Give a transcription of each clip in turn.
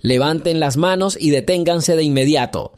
Levanten las manos y deténganse de inmediato.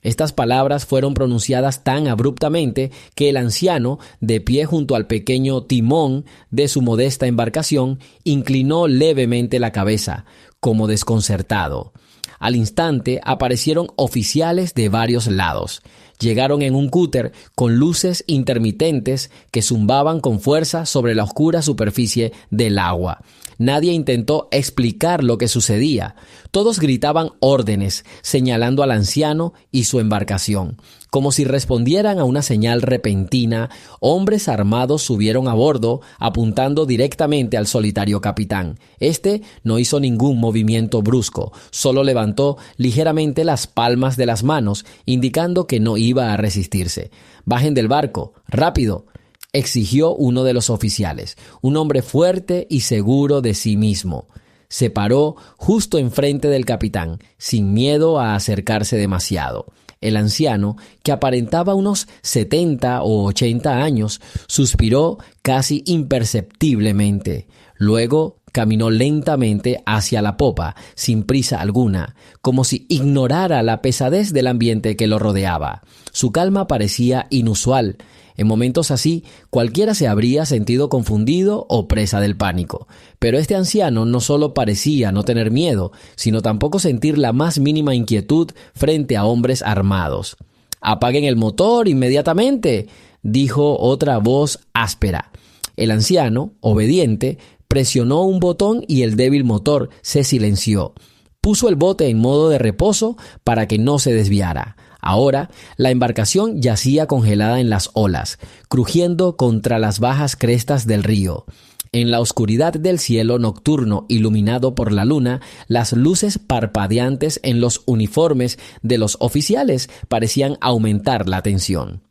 Estas palabras fueron pronunciadas tan abruptamente que el anciano, de pie junto al pequeño timón de su modesta embarcación, inclinó levemente la cabeza, como desconcertado. Al instante aparecieron oficiales de varios lados. Llegaron en un cúter con luces intermitentes que zumbaban con fuerza sobre la oscura superficie del agua. Nadie intentó explicar lo que sucedía. Todos gritaban órdenes, señalando al anciano y su embarcación. Como si respondieran a una señal repentina, hombres armados subieron a bordo, apuntando directamente al solitario capitán. Este no hizo ningún movimiento brusco, solo levantó ligeramente las palmas de las manos, indicando que no iba a resistirse. «Bajen del barco, rápido», exigió uno de los oficiales, un hombre fuerte y seguro de sí mismo. Se paró justo enfrente del capitán, sin miedo a acercarse demasiado. El anciano, que aparentaba unos 70 o 80 años, suspiró casi imperceptiblemente. Luego caminó lentamente hacia la popa, sin prisa alguna, como si ignorara la pesadez del ambiente que lo rodeaba. Su calma parecía inusual. En momentos así, cualquiera se habría sentido confundido o presa del pánico. Pero este anciano no solo parecía no tener miedo, sino tampoco sentir la más mínima inquietud frente a hombres armados. «Apaguen el motor inmediatamente», dijo otra voz áspera. El anciano, obediente, presionó un botón y el débil motor se silenció. Puso el bote en modo de reposo para que no se desviara. Ahora, la embarcación yacía congelada en las olas, crujiendo contra las bajas crestas del río. En la oscuridad del cielo nocturno iluminado por la luna, las luces parpadeantes en los uniformes de los oficiales parecían aumentar la tensión.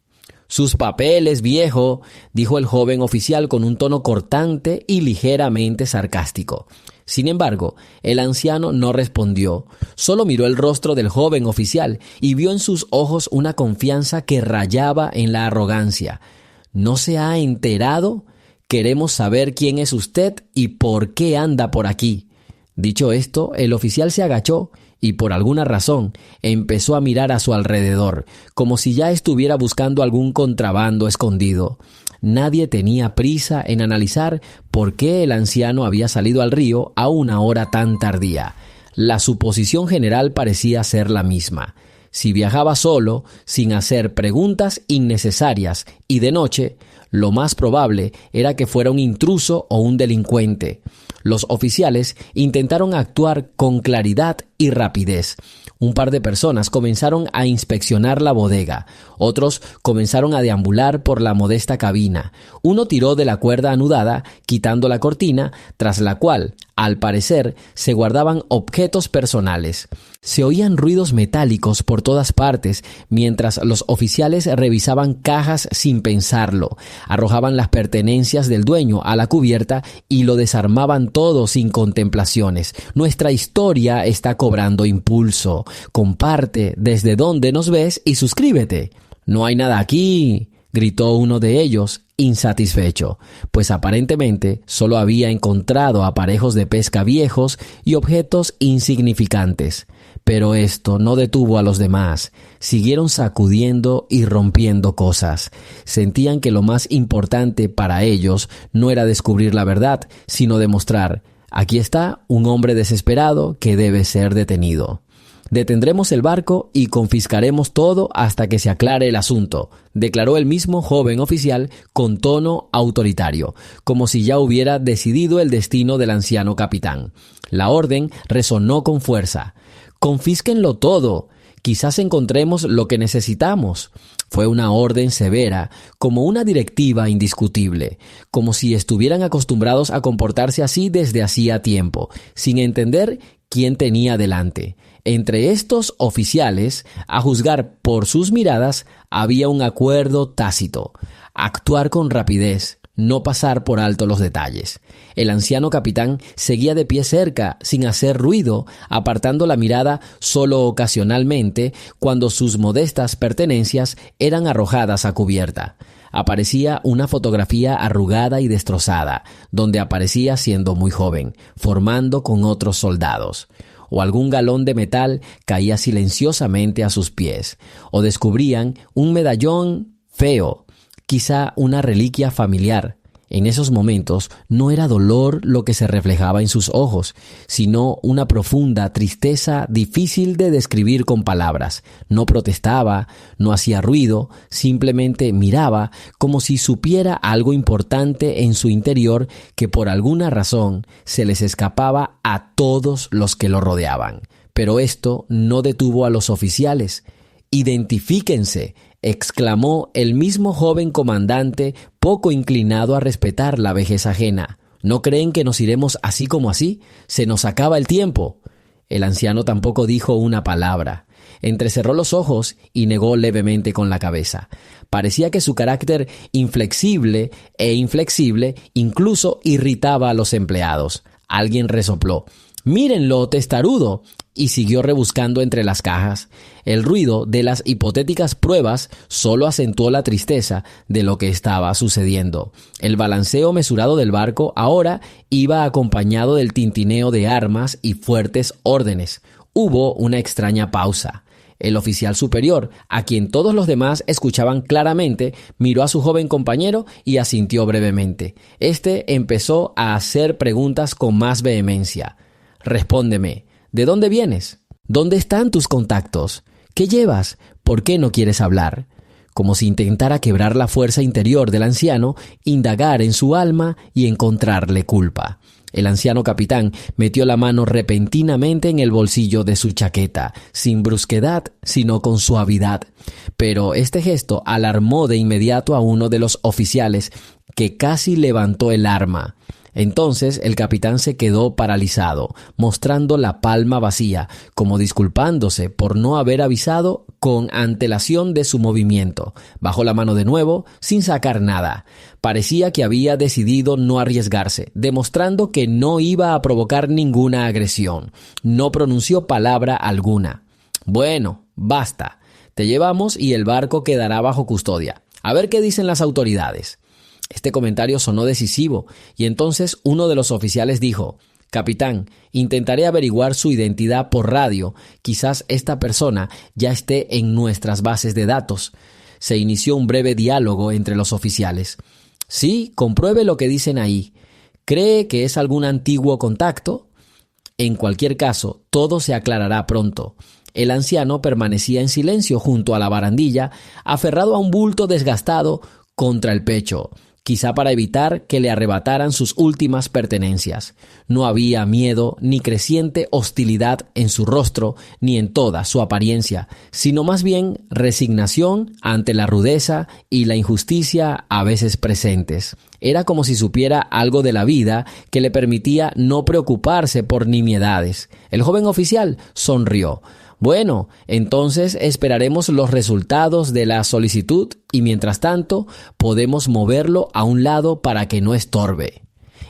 «Sus papeles, viejo», dijo el joven oficial con un tono cortante y ligeramente sarcástico. Sin embargo, el anciano no respondió. Solo miró el rostro del joven oficial y vio en sus ojos una confianza que rayaba en la arrogancia. «¿No se ha enterado? Queremos saber quién es usted y por qué anda por aquí». Dicho esto, el oficial se agachó y por alguna razón empezó a mirar a su alrededor, como si ya estuviera buscando algún contrabando escondido. Nadie tenía prisa en analizar por qué el anciano había salido al río a una hora tan tardía. La suposición general parecía ser la misma. Si viajaba solo, sin hacer preguntas innecesarias y de noche, lo más probable era que fuera un intruso o un delincuente. Los oficiales intentaron actuar con claridad y rapidez. Un par de personas comenzaron a inspeccionar la bodega. Otros comenzaron a deambular por la modesta cabina. Uno tiró de la cuerda anudada, quitando la cortina, tras la cual, al parecer, se guardaban objetos personales. Se oían ruidos metálicos por todas partes, mientras los oficiales revisaban cajas sin pensarlo, arrojaban las pertenencias del dueño a la cubierta y lo desarmaban todo sin contemplaciones. Nuestra historia está cobrando impulso. Comparte desde donde nos ves y suscríbete. «No hay nada aquí», gritó uno de ellos, insatisfecho, pues aparentemente solo había encontrado aparejos de pesca viejos y objetos insignificantes. Pero esto no detuvo a los demás. Siguieron sacudiendo y rompiendo cosas. Sentían que lo más importante para ellos no era descubrir la verdad, sino demostrar: aquí está un hombre desesperado que debe ser detenido. «Detendremos el barco y confiscaremos todo hasta que se aclare el asunto», declaró el mismo joven oficial con tono autoritario, como si ya hubiera decidido el destino del anciano capitán. La orden resonó con fuerza. «Confísquenlo todo. Quizás encontremos lo que necesitamos». Fue una orden severa, como una directiva indiscutible, como si estuvieran acostumbrados a comportarse así desde hacía tiempo, sin entender quién tenía delante. Entre estos oficiales, a juzgar por sus miradas, había un acuerdo tácito: actuar con rapidez, no pasar por alto los detalles. El anciano capitán seguía de pie cerca, sin hacer ruido, apartando la mirada solo ocasionalmente cuando sus modestas pertenencias eran arrojadas a cubierta. Aparecía una fotografía arrugada y destrozada, donde aparecía siendo muy joven, formando con otros soldados. o algún galón de metal caía silenciosamente a sus pies, o descubrían un medallón feo, quizá una reliquia familiar. En esos momentos no era dolor lo que se reflejaba en sus ojos, sino una profunda tristeza difícil de describir con palabras. No protestaba, no hacía ruido, simplemente miraba como si supiera algo importante en su interior que por alguna razón se les escapaba a todos los que lo rodeaban. Pero esto no detuvo a los oficiales. «Identifíquense», exclamó el mismo joven comandante, poco inclinado a respetar la vejez ajena. «¿No creen que nos iremos así como así? Se nos acaba el tiempo». El anciano tampoco dijo una palabra. Entrecerró los ojos y negó levemente con la cabeza. Parecía que su carácter inflexible e inflexible incluso irritaba a los empleados. Alguien resopló: «Mírenlo, testarudo», y siguió rebuscando entre las cajas. El ruido de las hipotéticas pruebas solo acentuó la tristeza de lo que estaba sucediendo. El balanceo mesurado del barco ahora iba acompañado del tintineo de armas y fuertes órdenes. Hubo una extraña pausa. El oficial superior, a quien todos los demás escuchaban claramente, miró a su joven compañero y asintió brevemente. Este empezó a hacer preguntas con más vehemencia. «Respóndeme. ¿De dónde vienes? ¿Dónde están tus contactos? ¿Qué llevas? ¿Por qué no quieres hablar?». Como si intentara quebrar la fuerza interior del anciano, indagar en su alma y encontrarle culpa. El anciano capitán metió la mano repentinamente en el bolsillo de su chaqueta, sin brusquedad, sino con suavidad. Pero este gesto alarmó de inmediato a uno de los oficiales, que casi levantó el arma. Entonces el capitán se quedó paralizado, mostrando la palma vacía, como disculpándose por no haber avisado con antelación de su movimiento. Bajó la mano de nuevo, sin sacar nada. Parecía que había decidido no arriesgarse, demostrando que no iba a provocar ninguna agresión. No pronunció palabra alguna. «Bueno, basta. Te llevamos y el barco quedará bajo custodia. A ver qué dicen las autoridades». Este comentario sonó decisivo, y entonces uno de los oficiales dijo: «Capitán, intentaré averiguar su identidad por radio. Quizás esta persona ya esté en nuestras bases de datos». Se inició un breve diálogo entre los oficiales. «Sí, compruebe lo que dicen ahí. ¿Cree que es algún antiguo contacto? En cualquier caso, todo se aclarará pronto». El anciano permanecía en silencio junto a la barandilla, aferrado a un bulto desgastado contra el pecho, quizá para evitar que le arrebataran sus últimas pertenencias. No había miedo ni creciente hostilidad en su rostro ni en toda su apariencia, sino más bien resignación ante la rudeza y la injusticia a veces presentes. Era como si supiera algo de la vida que le permitía no preocuparse por nimiedades. El joven oficial sonrió. «Bueno, entonces esperaremos los resultados de la solicitud y mientras tanto podemos moverlo a un lado para que no estorbe».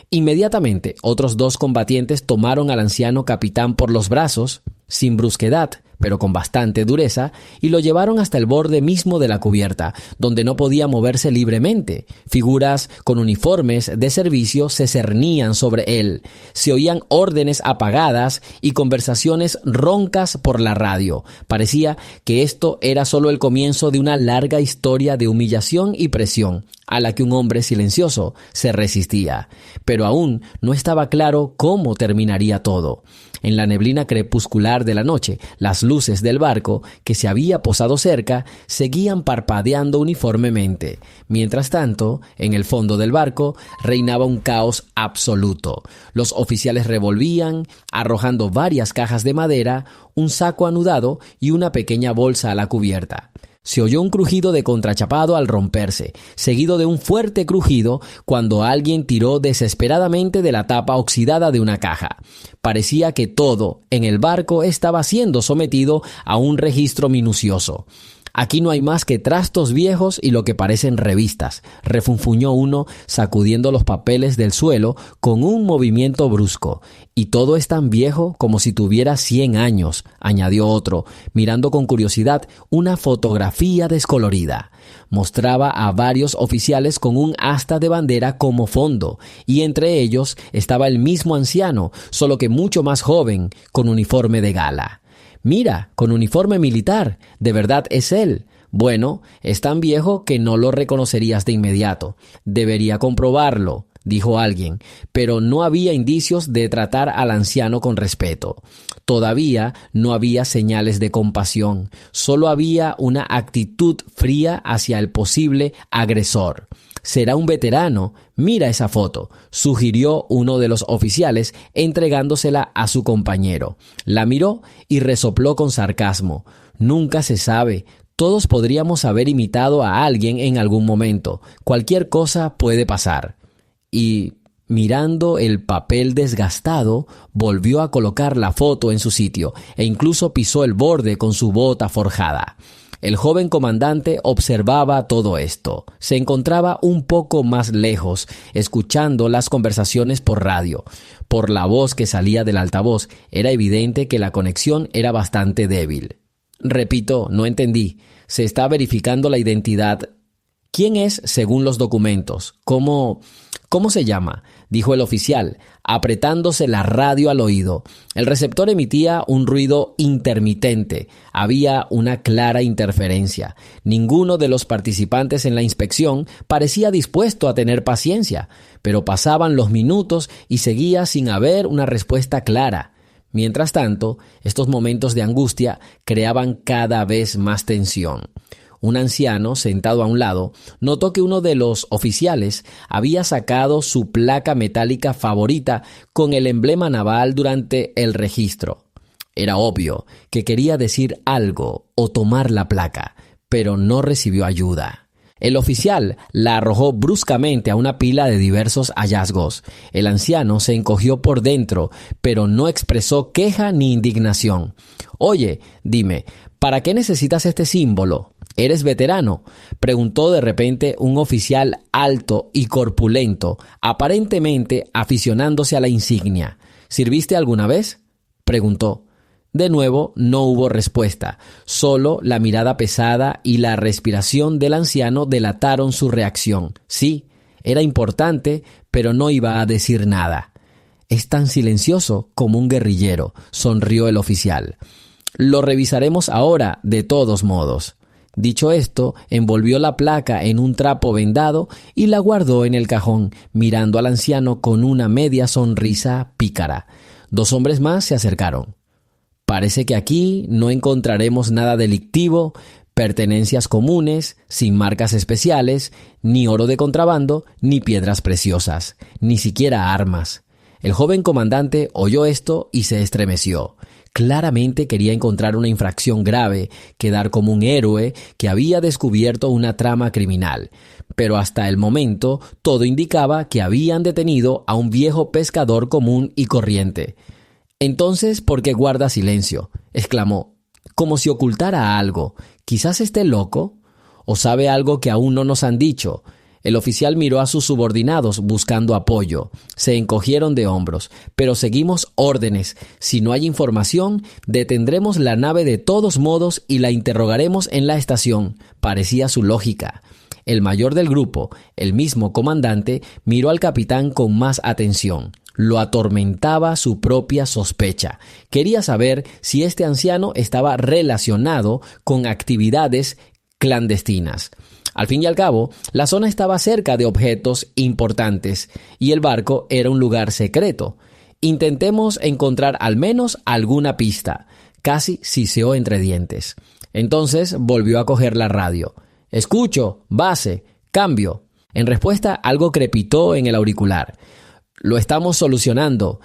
Inmediatamente otros dos combatientes tomaron al anciano capitán por los brazos, sin brusquedad, pero con bastante dureza, y lo llevaron hasta el borde mismo de la cubierta, donde no podía moverse libremente. Figuras con uniformes de servicio se cernían sobre él. Se oían órdenes apagadas y conversaciones roncas por la radio. Parecía que esto era solo el comienzo de una larga historia de humillación y presión, a la que un hombre silencioso se resistía. Pero aún no estaba claro cómo terminaría todo. En la neblina crepuscular de la noche, las luces del barco, que se había posado cerca, seguían parpadeando uniformemente. Mientras tanto, en el fondo del barco reinaba un caos absoluto. Los oficiales revolvían, arrojando varias cajas de madera, un saco anudado y una pequeña bolsa a la cubierta. Se oyó un crujido de contrachapado al romperse, seguido de un fuerte crujido cuando alguien tiró desesperadamente de la tapa oxidada de una caja. Parecía que todo en el barco estaba siendo sometido a un registro minucioso. Aquí no hay más que trastos viejos y lo que parecen revistas, refunfuñó uno sacudiendo los papeles del suelo con un movimiento brusco. Y todo es tan viejo como si tuviera 100 años, añadió otro, mirando con curiosidad una fotografía descolorida. Mostraba a varios oficiales con un asta de bandera como fondo, y entre ellos estaba el mismo anciano, solo que mucho más joven, con uniforme de gala. Mira, con uniforme militar, de verdad es él. Bueno, es tan viejo que no lo reconocerías de inmediato. Debería comprobarlo, dijo alguien, pero no había indicios de tratar al anciano con respeto. Todavía no había señales de compasión, solo había una actitud fría hacia el posible agresor. «Será un veterano. Mira esa foto», sugirió uno de los oficiales entregándosela a su compañero. La miró y resopló con sarcasmo. «Nunca se sabe. Todos podríamos haber imitado a alguien en algún momento. Cualquier cosa puede pasar». Y, mirando el papel desgastado, volvió a colocar la foto en su sitio e incluso pisó el borde con su bota forjada. El joven comandante observaba todo esto. Se encontraba un poco más lejos, escuchando las conversaciones por radio. Por la voz que salía del altavoz, era evidente que la conexión era bastante débil. Repito, no entendí. Se está verificando la identidad. ¿Quién es según los documentos? ¿Cómo se llama?, dijo el oficial, apretándose la radio al oído. El receptor emitía un ruido intermitente. Había una clara interferencia. Ninguno de los participantes en la inspección parecía dispuesto a tener paciencia, pero pasaban los minutos y seguía sin haber una respuesta clara. Mientras tanto, estos momentos de angustia creaban cada vez más tensión. Un anciano, sentado a un lado, notó que uno de los oficiales había sacado su placa metálica favorita con el emblema naval durante el registro. Era obvio que quería decir algo o tomar la placa, pero no recibió ayuda. El oficial la arrojó bruscamente a una pila de diversos hallazgos. El anciano se encogió por dentro, pero no expresó queja ni indignación. «Oye, dime, ¿para qué necesitas este símbolo? ¿Eres veterano?», preguntó de repente un oficial alto y corpulento, aparentemente aficionándose a la insignia. «¿Sirviste alguna vez?», preguntó. De nuevo no hubo respuesta, solo la mirada pesada y la respiración del anciano delataron su reacción. Sí, era importante, pero no iba a decir nada. «Es tan silencioso como un guerrillero», sonrió el oficial. «Lo revisaremos ahora, de todos modos». Dicho esto, envolvió la placa en un trapo vendado y la guardó en el cajón, mirando al anciano con una media sonrisa pícara. 2 hombres más se acercaron. «Parece que aquí no encontraremos nada delictivo, pertenencias comunes, sin marcas especiales, ni oro de contrabando, ni piedras preciosas, ni siquiera armas». El joven comandante oyó esto y se estremeció. Claramente quería encontrar una infracción grave, quedar como un héroe que había descubierto una trama criminal. Pero hasta el momento todo indicaba que habían detenido a un viejo pescador común y corriente. «Entonces, ¿por qué guarda silencio?», exclamó, como si ocultara algo. «¿Quizás esté loco? ¿O sabe algo que aún no nos han dicho?». El oficial miró a sus subordinados buscando apoyo. Se encogieron de hombros. «Pero seguimos órdenes. Si no hay información, detendremos la nave de todos modos y la interrogaremos en la estación», parecía su lógica. El mayor del grupo, el mismo comandante, miró al capitán con más atención. Lo atormentaba su propia sospecha. Quería saber si este anciano estaba relacionado con actividades clandestinas. Al fin y al cabo, la zona estaba cerca de objetos importantes y el barco era un lugar secreto. «Intentemos encontrar al menos alguna pista», casi siseó entre dientes. Entonces volvió a coger la radio. «Escucho, base, cambio». En respuesta, algo crepitó en el auricular. «Lo estamos solucionando.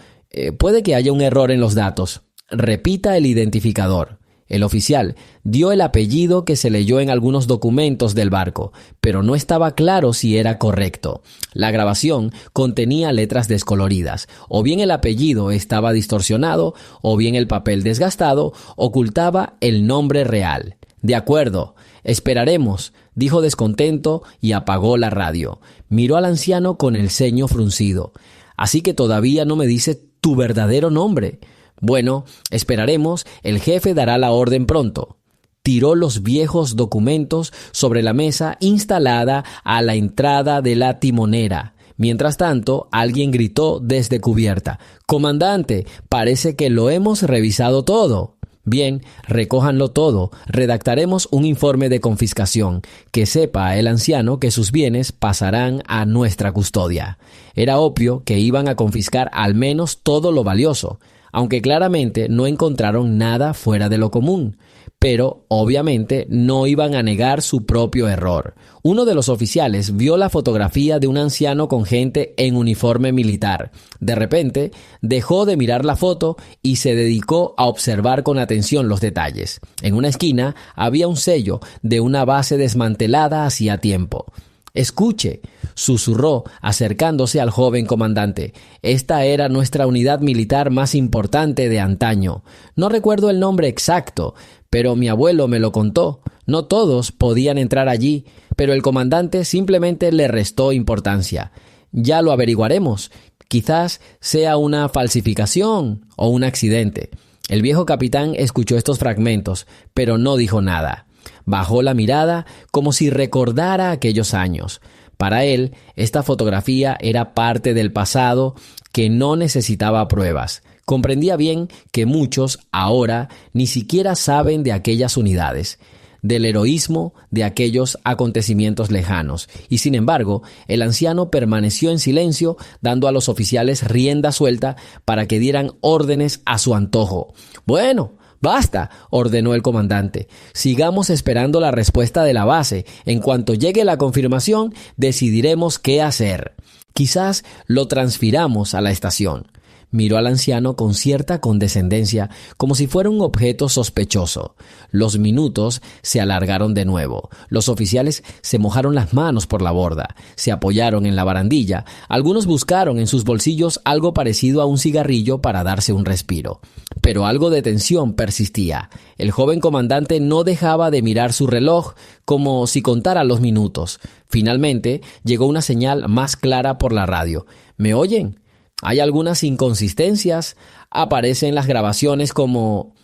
Puede que haya un error en los datos. Repita el identificador». El oficial dio el apellido que se leyó en algunos documentos del barco, pero no estaba claro si era correcto. La grabación contenía letras descoloridas. O bien el apellido estaba distorsionado, o bien el papel desgastado ocultaba el nombre real. De acuerdo, esperaremos, dijo descontento y apagó la radio. Miró al anciano con el ceño fruncido. Así que todavía no me dice tu verdadero nombre. Bueno, esperaremos, el jefe dará la orden pronto. Tiró los viejos documentos sobre la mesa instalada a la entrada de la timonera. Mientras tanto, alguien gritó desde cubierta: «Comandante, parece que lo hemos revisado todo». Bien, recójanlo todo. Redactaremos un informe de confiscación. Que sepa el anciano que sus bienes pasarán a nuestra custodia. Era obvio que iban a confiscar al menos todo lo valioso, aunque claramente no encontraron nada fuera de lo común. Pero, obviamente, no iban a negar su propio error. Uno de los oficiales vio la fotografía de un anciano con gente en uniforme militar. De repente, dejó de mirar la foto y se dedicó a observar con atención los detalles. En una esquina había un sello de una base desmantelada hacía tiempo. «Escuche», susurró acercándose al joven comandante. «Esta era nuestra unidad militar más importante de antaño. No recuerdo el nombre exacto, pero mi abuelo me lo contó. No todos podían entrar allí, pero el comandante simplemente le restó importancia. Ya lo averiguaremos. Quizás sea una falsificación o un accidente». El viejo capitán escuchó estos fragmentos, pero no dijo nada. Bajó la mirada como si recordara aquellos años. Para él, esta fotografía era parte del pasado que no necesitaba pruebas. Comprendía bien que muchos ahora ni siquiera saben de aquellas unidades, del heroísmo de aquellos acontecimientos lejanos. Y sin embargo, el anciano permaneció en silencio, dando a los oficiales rienda suelta para que dieran órdenes a su antojo. «Bueno, basta», ordenó el comandante. «Sigamos esperando la respuesta de la base. En cuanto llegue la confirmación, decidiremos qué hacer. Quizás lo transfiramos a la estación». Miró al anciano con cierta condescendencia, como si fuera un objeto sospechoso. Los minutos se alargaron de nuevo. Los oficiales se mojaron las manos por la borda, se apoyaron en la barandilla. Algunos buscaron en sus bolsillos algo parecido a un cigarrillo para darse un respiro. Pero algo de tensión persistía. El joven comandante no dejaba de mirar su reloj, como si contara los minutos. Finalmente, llegó una señal más clara por la radio. «¿Me oyen? Hay algunas inconsistencias. Aparecen las grabaciones como...».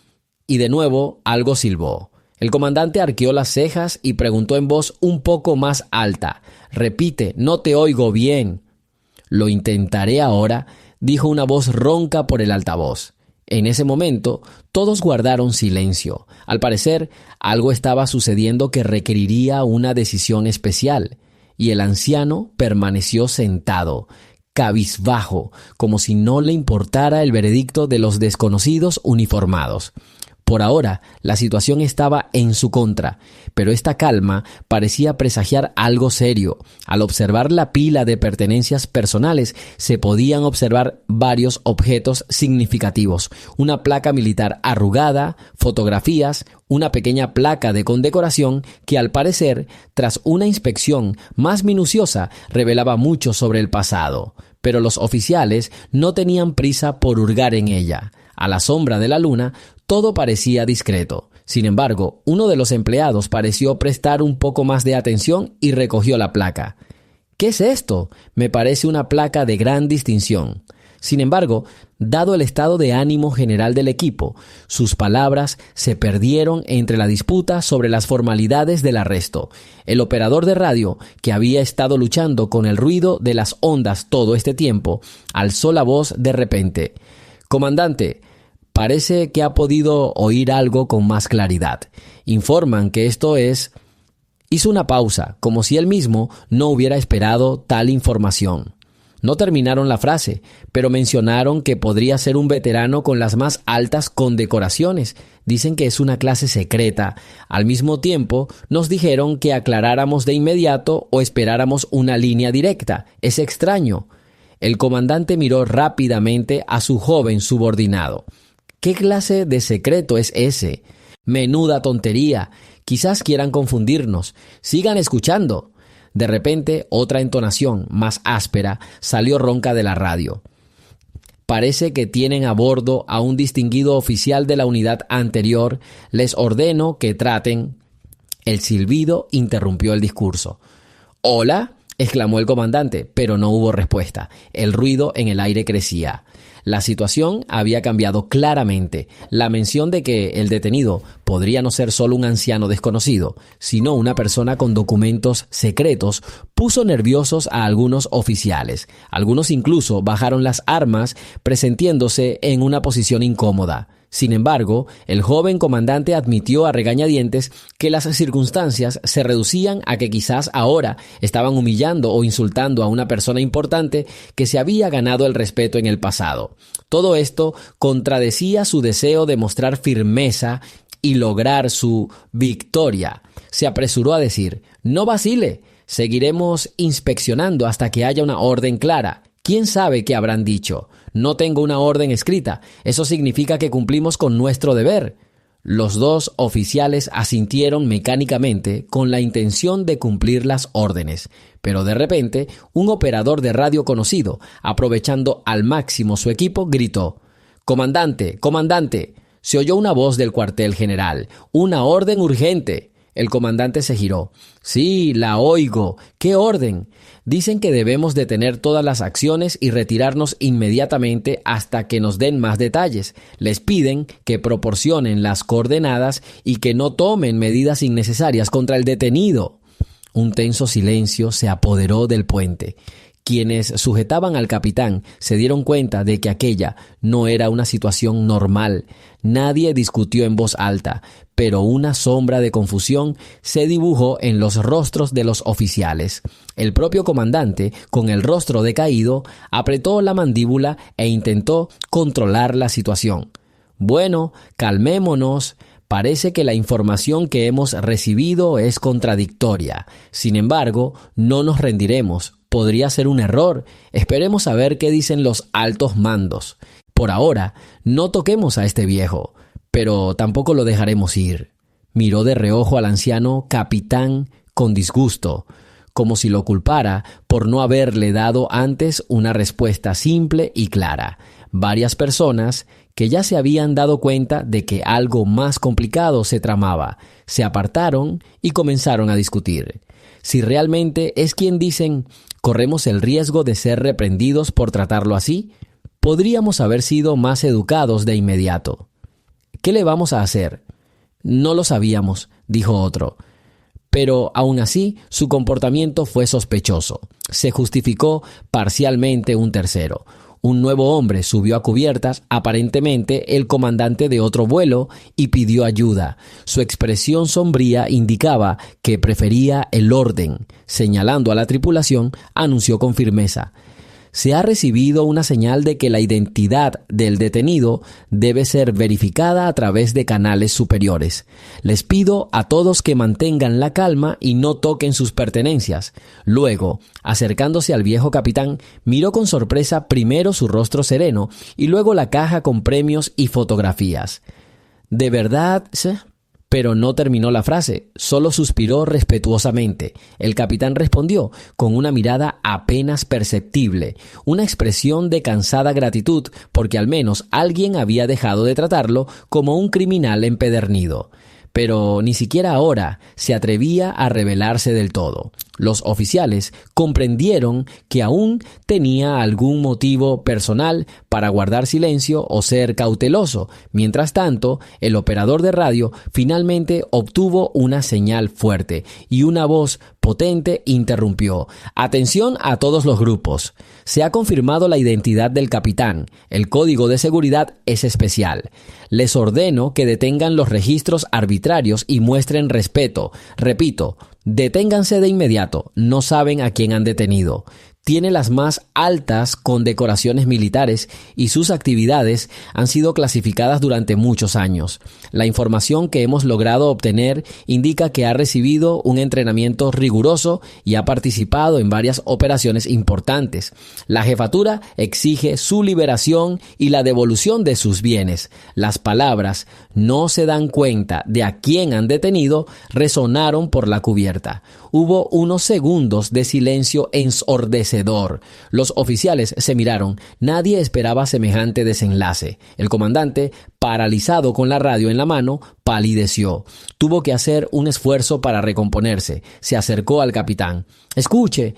Y de nuevo algo silbó. El comandante arqueó las cejas y preguntó en voz un poco más alta: «Repite, no te oigo bien». «Lo intentaré ahora», dijo una voz ronca por el altavoz. En ese momento, todos guardaron silencio. Al parecer, algo estaba sucediendo que requeriría una decisión especial, y el anciano permaneció sentado, cabizbajo, como si no le importara el veredicto de los desconocidos uniformados. Por ahora, la situación estaba en su contra, pero esta calma parecía presagiar algo serio. Al observar la pila de pertenencias personales, se podían observar varios objetos significativos: una placa militar arrugada, fotografías, una pequeña placa de condecoración que, al parecer, tras una inspección más minuciosa, revelaba mucho sobre el pasado. Pero los oficiales no tenían prisa por hurgar en ella. A la sombra de la luna, todo parecía discreto. Sin embargo, uno de los empleados pareció prestar un poco más de atención y recogió la placa. «¿Qué es esto? Me parece una placa de gran distinción». Sin embargo, dado el estado de ánimo general del equipo, sus palabras se perdieron entre la disputa sobre las formalidades del arresto. El operador de radio, que había estado luchando con el ruido de las ondas todo este tiempo, alzó la voz de repente: «Comandante, parece que ha podido oír algo con más claridad. Informan que esto es...». Hizo una pausa, como si él mismo no hubiera esperado tal información. No terminaron la frase, pero mencionaron que podría ser un veterano con las más altas condecoraciones. Dicen que es una clase secreta. Al mismo tiempo, nos dijeron que aclaráramos de inmediato o esperáramos una línea directa. Es extraño. El comandante miró rápidamente a su joven subordinado. ¿Qué clase de secreto es ese? Menuda tontería. Quizás quieran confundirnos. Sigan escuchando. De repente, otra entonación, más áspera, salió ronca de la radio. «Parece que tienen a bordo a un distinguido oficial de la unidad anterior. Les ordeno que traten...». El silbido interrumpió el discurso. «¡Hola!», exclamó el comandante, pero no hubo respuesta. El ruido en el aire crecía. La situación había cambiado claramente. La mención de que el detenido podría no ser solo un anciano desconocido, sino una persona con documentos secretos, puso nerviosos a algunos oficiales. Algunos incluso bajaron las armas, presintiéndose en una posición incómoda. Sin embargo, el joven comandante admitió a regañadientes que las circunstancias se reducían a que quizás ahora estaban humillando o insultando a una persona importante que se había ganado el respeto en el pasado. Todo esto contradecía su deseo de mostrar firmeza y lograr su victoria. Se apresuró a decir: «No vacile, seguiremos inspeccionando hasta que haya una orden clara». ¿Quién sabe qué habrán dicho? No tengo una orden escrita. Eso significa que cumplimos con nuestro deber. Los dos oficiales asintieron mecánicamente con la intención de cumplir las órdenes. Pero de repente, un operador de radio conocido, aprovechando al máximo su equipo, gritó: «¡Comandante! ¡Comandante!». Se oyó una voz del cuartel general. «¡Una orden urgente!». El comandante se giró. «Sí, la oigo. ¿Qué orden?». «Dicen que debemos detener todas las acciones y retirarnos inmediatamente hasta que nos den más detalles. Les piden que proporcionen las coordenadas y que no tomen medidas innecesarias contra el detenido». Un tenso silencio se apoderó del puente. Quienes sujetaban al capitán se dieron cuenta de que aquella no era una situación normal. Nadie discutió en voz alta, pero una sombra de confusión se dibujó en los rostros de los oficiales. El propio comandante, con el rostro decaído, apretó la mandíbula e intentó controlar la situación. «Bueno, calmémonos. Parece que la información que hemos recibido es contradictoria. Sin embargo, no nos rendiremos. Podría ser un error. Esperemos a ver qué dicen los altos mandos. Por ahora, no toquemos a este viejo, pero tampoco lo dejaremos ir». Miró de reojo al anciano capitán con disgusto, como si lo culpara por no haberle dado antes una respuesta simple y clara. Varias personas que ya se habían dado cuenta de que algo más complicado se tramaba, se apartaron y comenzaron a discutir. Si realmente es quien dicen, corremos el riesgo de ser reprendidos por tratarlo así, podríamos haber sido más educados de inmediato. «¿Qué le vamos a hacer?». «No lo sabíamos», dijo otro. Pero aún así, su comportamiento fue sospechoso. Se justificó parcialmente un tercero. Un nuevo hombre subió a cubiertas, aparentemente el comandante de otro vuelo, y pidió ayuda. Su expresión sombría indicaba que prefería el orden. Señalando a la tripulación, anunció con firmeza: «Se ha recibido una señal de que la identidad del detenido debe ser verificada a través de canales superiores. Les pido a todos que mantengan la calma y no toquen sus pertenencias». Luego, acercándose al viejo capitán, miró con sorpresa primero su rostro sereno y luego la caja con premios y fotografías. «¿De verdad, sir?». Pero no terminó la frase, solo suspiró respetuosamente. El capitán respondió con una mirada apenas perceptible, una expresión de cansada gratitud porque al menos alguien había dejado de tratarlo como un criminal empedernido. Pero ni siquiera ahora se atrevía a revelarse del todo. Los oficiales comprendieron que aún tenía algún motivo personal para guardar silencio o ser cauteloso. Mientras tanto, el operador de radio finalmente obtuvo una señal fuerte y una voz potente interrumpió: «Atención a todos los grupos. Se ha confirmado la identidad del capitán. El código de seguridad es especial. Les ordeno que detengan los registros arbitrarios y muestren respeto. Repito, deténganse de inmediato. No saben a quién han detenido. Tiene las más altas condecoraciones militares y sus actividades han sido clasificadas durante muchos años. La información que hemos logrado obtener indica que ha recibido un entrenamiento riguroso y ha participado en varias operaciones importantes. La jefatura exige su liberación y la devolución de sus bienes». Las palabras «no se dan cuenta de a quién han detenido» resonaron por la cubierta. Hubo unos segundos de silencio ensordecedor ensordecedor. Los oficiales se miraron. Nadie esperaba semejante desenlace. El comandante, paralizado con la radio en la mano, palideció. Tuvo que hacer un esfuerzo para recomponerse. Se acercó al capitán. «Escuche,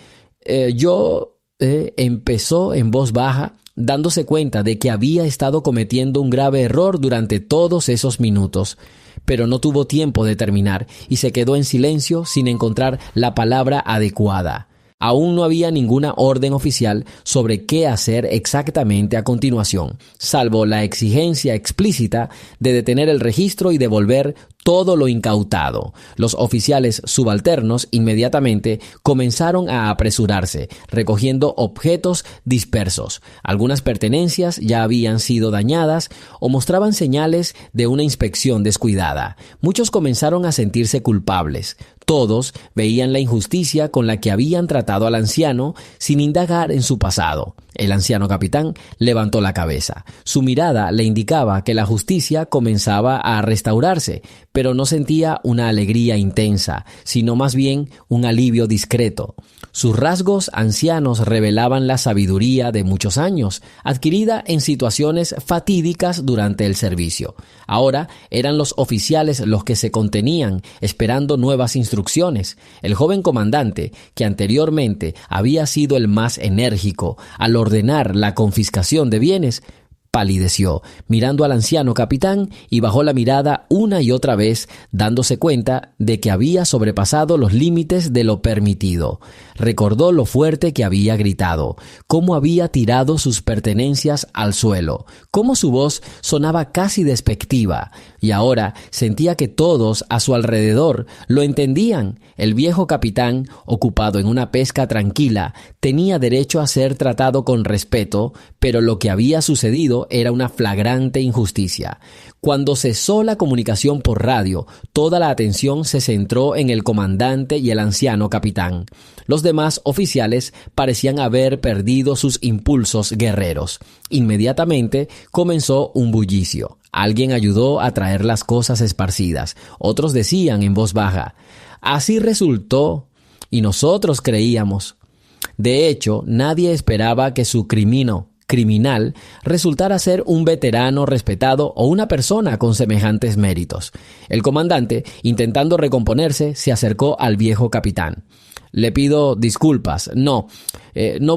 empezó en voz baja, dándose cuenta de que había estado cometiendo un grave error durante todos esos minutos. Pero no tuvo tiempo de terminar y se quedó en silencio sin encontrar la palabra adecuada. Aún no había ninguna orden oficial sobre qué hacer exactamente a continuación, salvo la exigencia explícita de detener el registro y devolver todo lo incautado. Los oficiales subalternos inmediatamente comenzaron a apresurarse, recogiendo objetos dispersos. Algunas pertenencias ya habían sido dañadas o mostraban señales de una inspección descuidada. Muchos comenzaron a sentirse culpables. Todos veían la injusticia con la que habían tratado al anciano sin indagar en su pasado. El anciano capitán levantó la cabeza. Su mirada le indicaba que la justicia comenzaba a restaurarse, pero no sentía una alegría intensa, sino más bien un alivio discreto. Sus rasgos ancianos revelaban la sabiduría de muchos años, adquirida en situaciones fatídicas durante el servicio. Ahora eran los oficiales los que se contenían, esperando nuevas instrucciones. El joven comandante, que anteriormente había sido el más enérgico al ordenar la confiscación de bienes, palideció, mirando al anciano capitán, y bajó la mirada una y otra vez, dándose cuenta de que había sobrepasado los límites de lo permitido. Recordó lo fuerte que había gritado, cómo había tirado sus pertenencias al suelo, cómo su voz sonaba casi despectiva, y ahora sentía que todos a su alrededor lo entendían. El viejo capitán, ocupado en una pesca tranquila, tenía derecho a ser tratado con respeto, pero lo que había sucedido era una flagrante injusticia. Cuando cesó la comunicación por radio, toda la atención se centró en el comandante y el anciano capitán. Los demás oficiales parecían haber perdido sus impulsos guerreros. Inmediatamente comenzó un bullicio. Alguien ayudó a traer las cosas esparcidas. Otros decían en voz baja: «Así resultó, y nosotros creíamos». De hecho, nadie esperaba que su criminal resultara ser un veterano respetado o una persona con semejantes méritos. El comandante, intentando recomponerse, se acercó al viejo capitán. «Le pido disculpas. No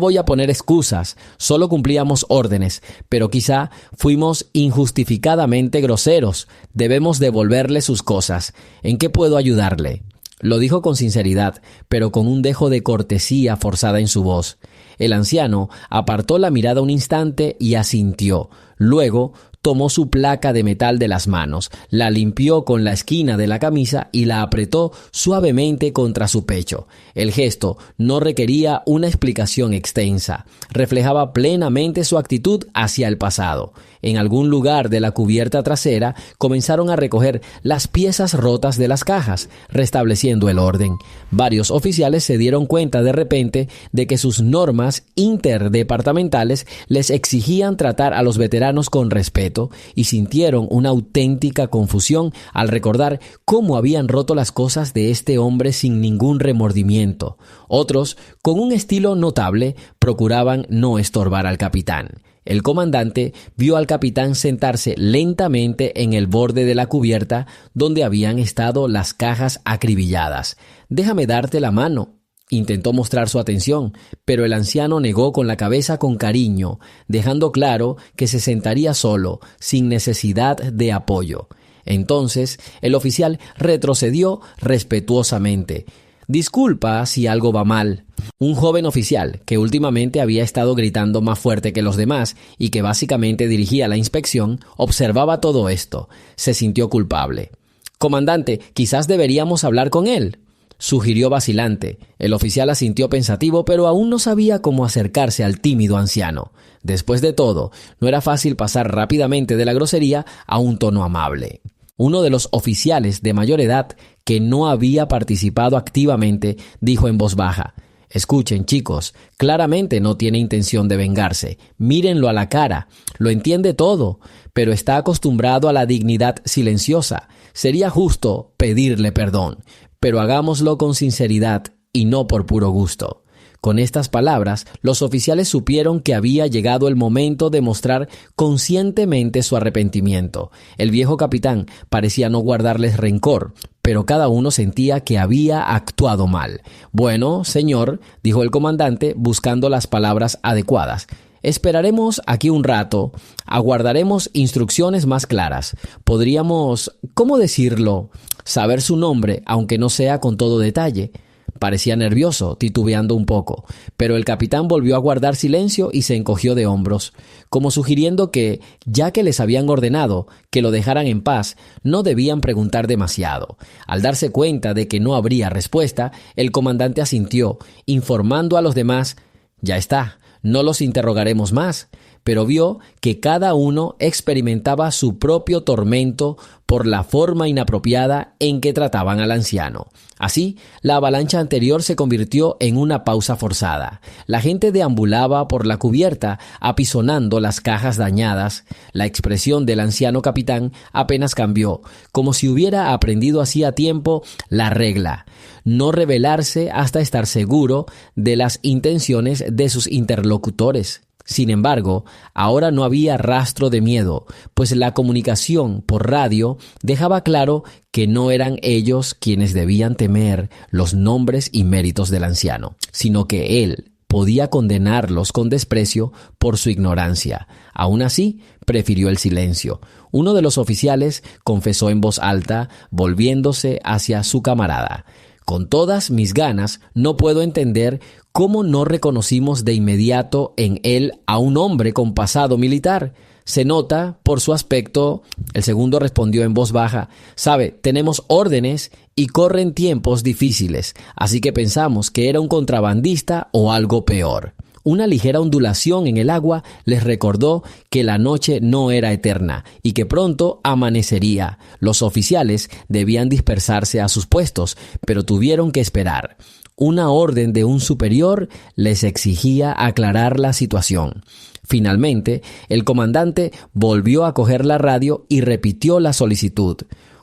voy a poner excusas. Solo cumplíamos órdenes, pero quizá fuimos injustificadamente groseros. Debemos devolverle sus cosas. ¿En qué puedo ayudarle?». Lo dijo con sinceridad, pero con un dejo de cortesía forzada en su voz. El anciano apartó la mirada un instante y asintió. Luego tomó su placa de metal de las manos, la limpió con la esquina de la camisa y la apretó suavemente contra su pecho. El gesto no requería una explicación extensa. Reflejaba plenamente su actitud hacia el pasado. En algún lugar de la cubierta trasera comenzaron a recoger las piezas rotas de las cajas, restableciendo el orden. Varios oficiales se dieron cuenta de repente de que sus normas interdepartamentales les exigían tratar a los veteranos con respeto y sintieron una auténtica confusión al recordar cómo habían roto las cosas de este hombre sin ningún remordimiento. Otros, con un estilo notable, procuraban no estorbar al capitán. El comandante vio al capitán sentarse lentamente en el borde de la cubierta donde habían estado las cajas acribilladas. «Déjame darte la mano». Intentó mostrar su atención, pero el anciano negó con la cabeza con cariño, dejando claro que se sentaría solo, sin necesidad de apoyo. Entonces, el oficial retrocedió respetuosamente. «Disculpa si algo va mal». Un joven oficial, que últimamente había estado gritando más fuerte que los demás y que básicamente dirigía la inspección, observaba todo esto. Se sintió culpable. «Comandante, quizás deberíamos hablar con él», sugirió vacilante. El oficial asintió pensativo, pero aún no sabía cómo acercarse al tímido anciano. Después de todo, no era fácil pasar rápidamente de la grosería a un tono amable. Uno de los oficiales de mayor edad, que no había participado activamente, dijo en voz baja: «Escuchen, chicos, claramente no tiene intención de vengarse. Mírenlo a la cara. Lo entiende todo, pero está acostumbrado a la dignidad silenciosa. Sería justo pedirle perdón, pero hagámoslo con sinceridad y no por puro gusto». Con estas palabras, los oficiales supieron que había llegado el momento de mostrar conscientemente su arrepentimiento. El viejo capitán parecía no guardarles rencor, pero cada uno sentía que había actuado mal. «Bueno, señor», dijo el comandante, buscando las palabras adecuadas, «esperaremos aquí un rato, aguardaremos instrucciones más claras. Podríamos, ¿cómo decirlo?, saber su nombre, aunque no sea con todo detalle». Parecía nervioso, titubeando un poco, pero el capitán volvió a guardar silencio y se encogió de hombros, como sugiriendo que, ya que les habían ordenado que lo dejaran en paz, no debían preguntar demasiado. Al darse cuenta de que no habría respuesta, el comandante asintió, informando a los demás: «Ya está, no los interrogaremos más», pero vio que cada uno experimentaba su propio tormento por la forma inapropiada en que trataban al anciano. Así, la avalancha anterior se convirtió en una pausa forzada. La gente deambulaba por la cubierta, apisonando las cajas dañadas. La expresión del anciano capitán apenas cambió, como si hubiera aprendido hacía tiempo la regla: no revelarse hasta estar seguro de las intenciones de sus interlocutores. Sin embargo, ahora no había rastro de miedo, pues la comunicación por radio dejaba claro que no eran ellos quienes debían temer los nombres y méritos del anciano, sino que él podía condenarlos con desprecio por su ignorancia. Aún así, prefirió el silencio. Uno de los oficiales confesó en voz alta, volviéndose hacia su camarada: «Con todas mis ganas, no puedo entender cómo no reconocimos de inmediato en él a un hombre con pasado militar. Se nota por su aspecto». El segundo respondió en voz baja: «Sabe, tenemos órdenes y corren tiempos difíciles, así que pensamos que era un contrabandista o algo peor». Una ligera ondulación en el agua les recordó que la noche no era eterna y que pronto amanecería. Los oficiales debían dispersarse a sus puestos, pero tuvieron que esperar. Una orden de un superior les exigía aclarar la situación. Finalmente, el comandante volvió a coger la radio y repitió la solicitud.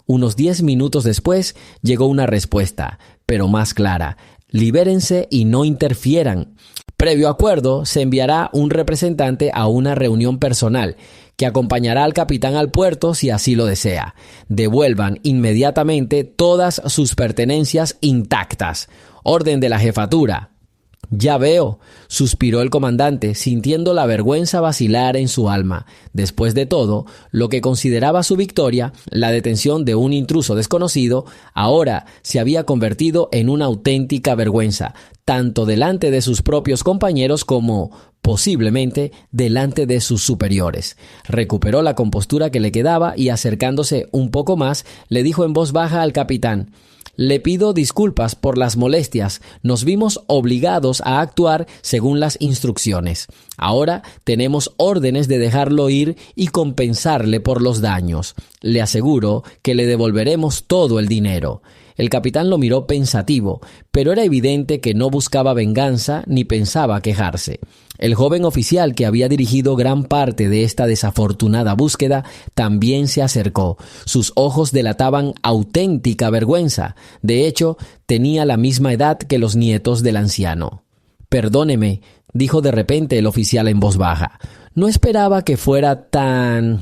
Unos 10 minutos después llegó una respuesta, pero más clara: «Libérense y no interfieran. Previo acuerdo, se enviará un representante a una reunión personal que acompañará al capitán al puerto si así lo desea. Devuelvan inmediatamente todas sus pertenencias intactas. Orden de la jefatura». «Ya veo», suspiró el comandante, sintiendo la vergüenza vacilar en su alma. Después de todo, lo que consideraba su victoria, la detención de un intruso desconocido, ahora se había convertido en una auténtica vergüenza, tanto delante de sus propios compañeros como, posiblemente, delante de sus superiores. Recuperó la compostura que le quedaba y, acercándose un poco más, le dijo en voz baja al capitán: «Le pido disculpas por las molestias. Nos vimos obligados a actuar según las instrucciones. Ahora tenemos órdenes de dejarlo ir y compensarle por los daños. Le aseguro que le devolveremos todo el dinero». El capitán lo miró pensativo, pero era evidente que no buscaba venganza ni pensaba quejarse. El joven oficial que había dirigido gran parte de esta desafortunada búsqueda también se acercó. Sus ojos delataban auténtica vergüenza. De hecho, tenía la misma edad que los nietos del anciano. «Perdóneme», dijo de repente el oficial en voz baja. «No esperaba que fuera tan...».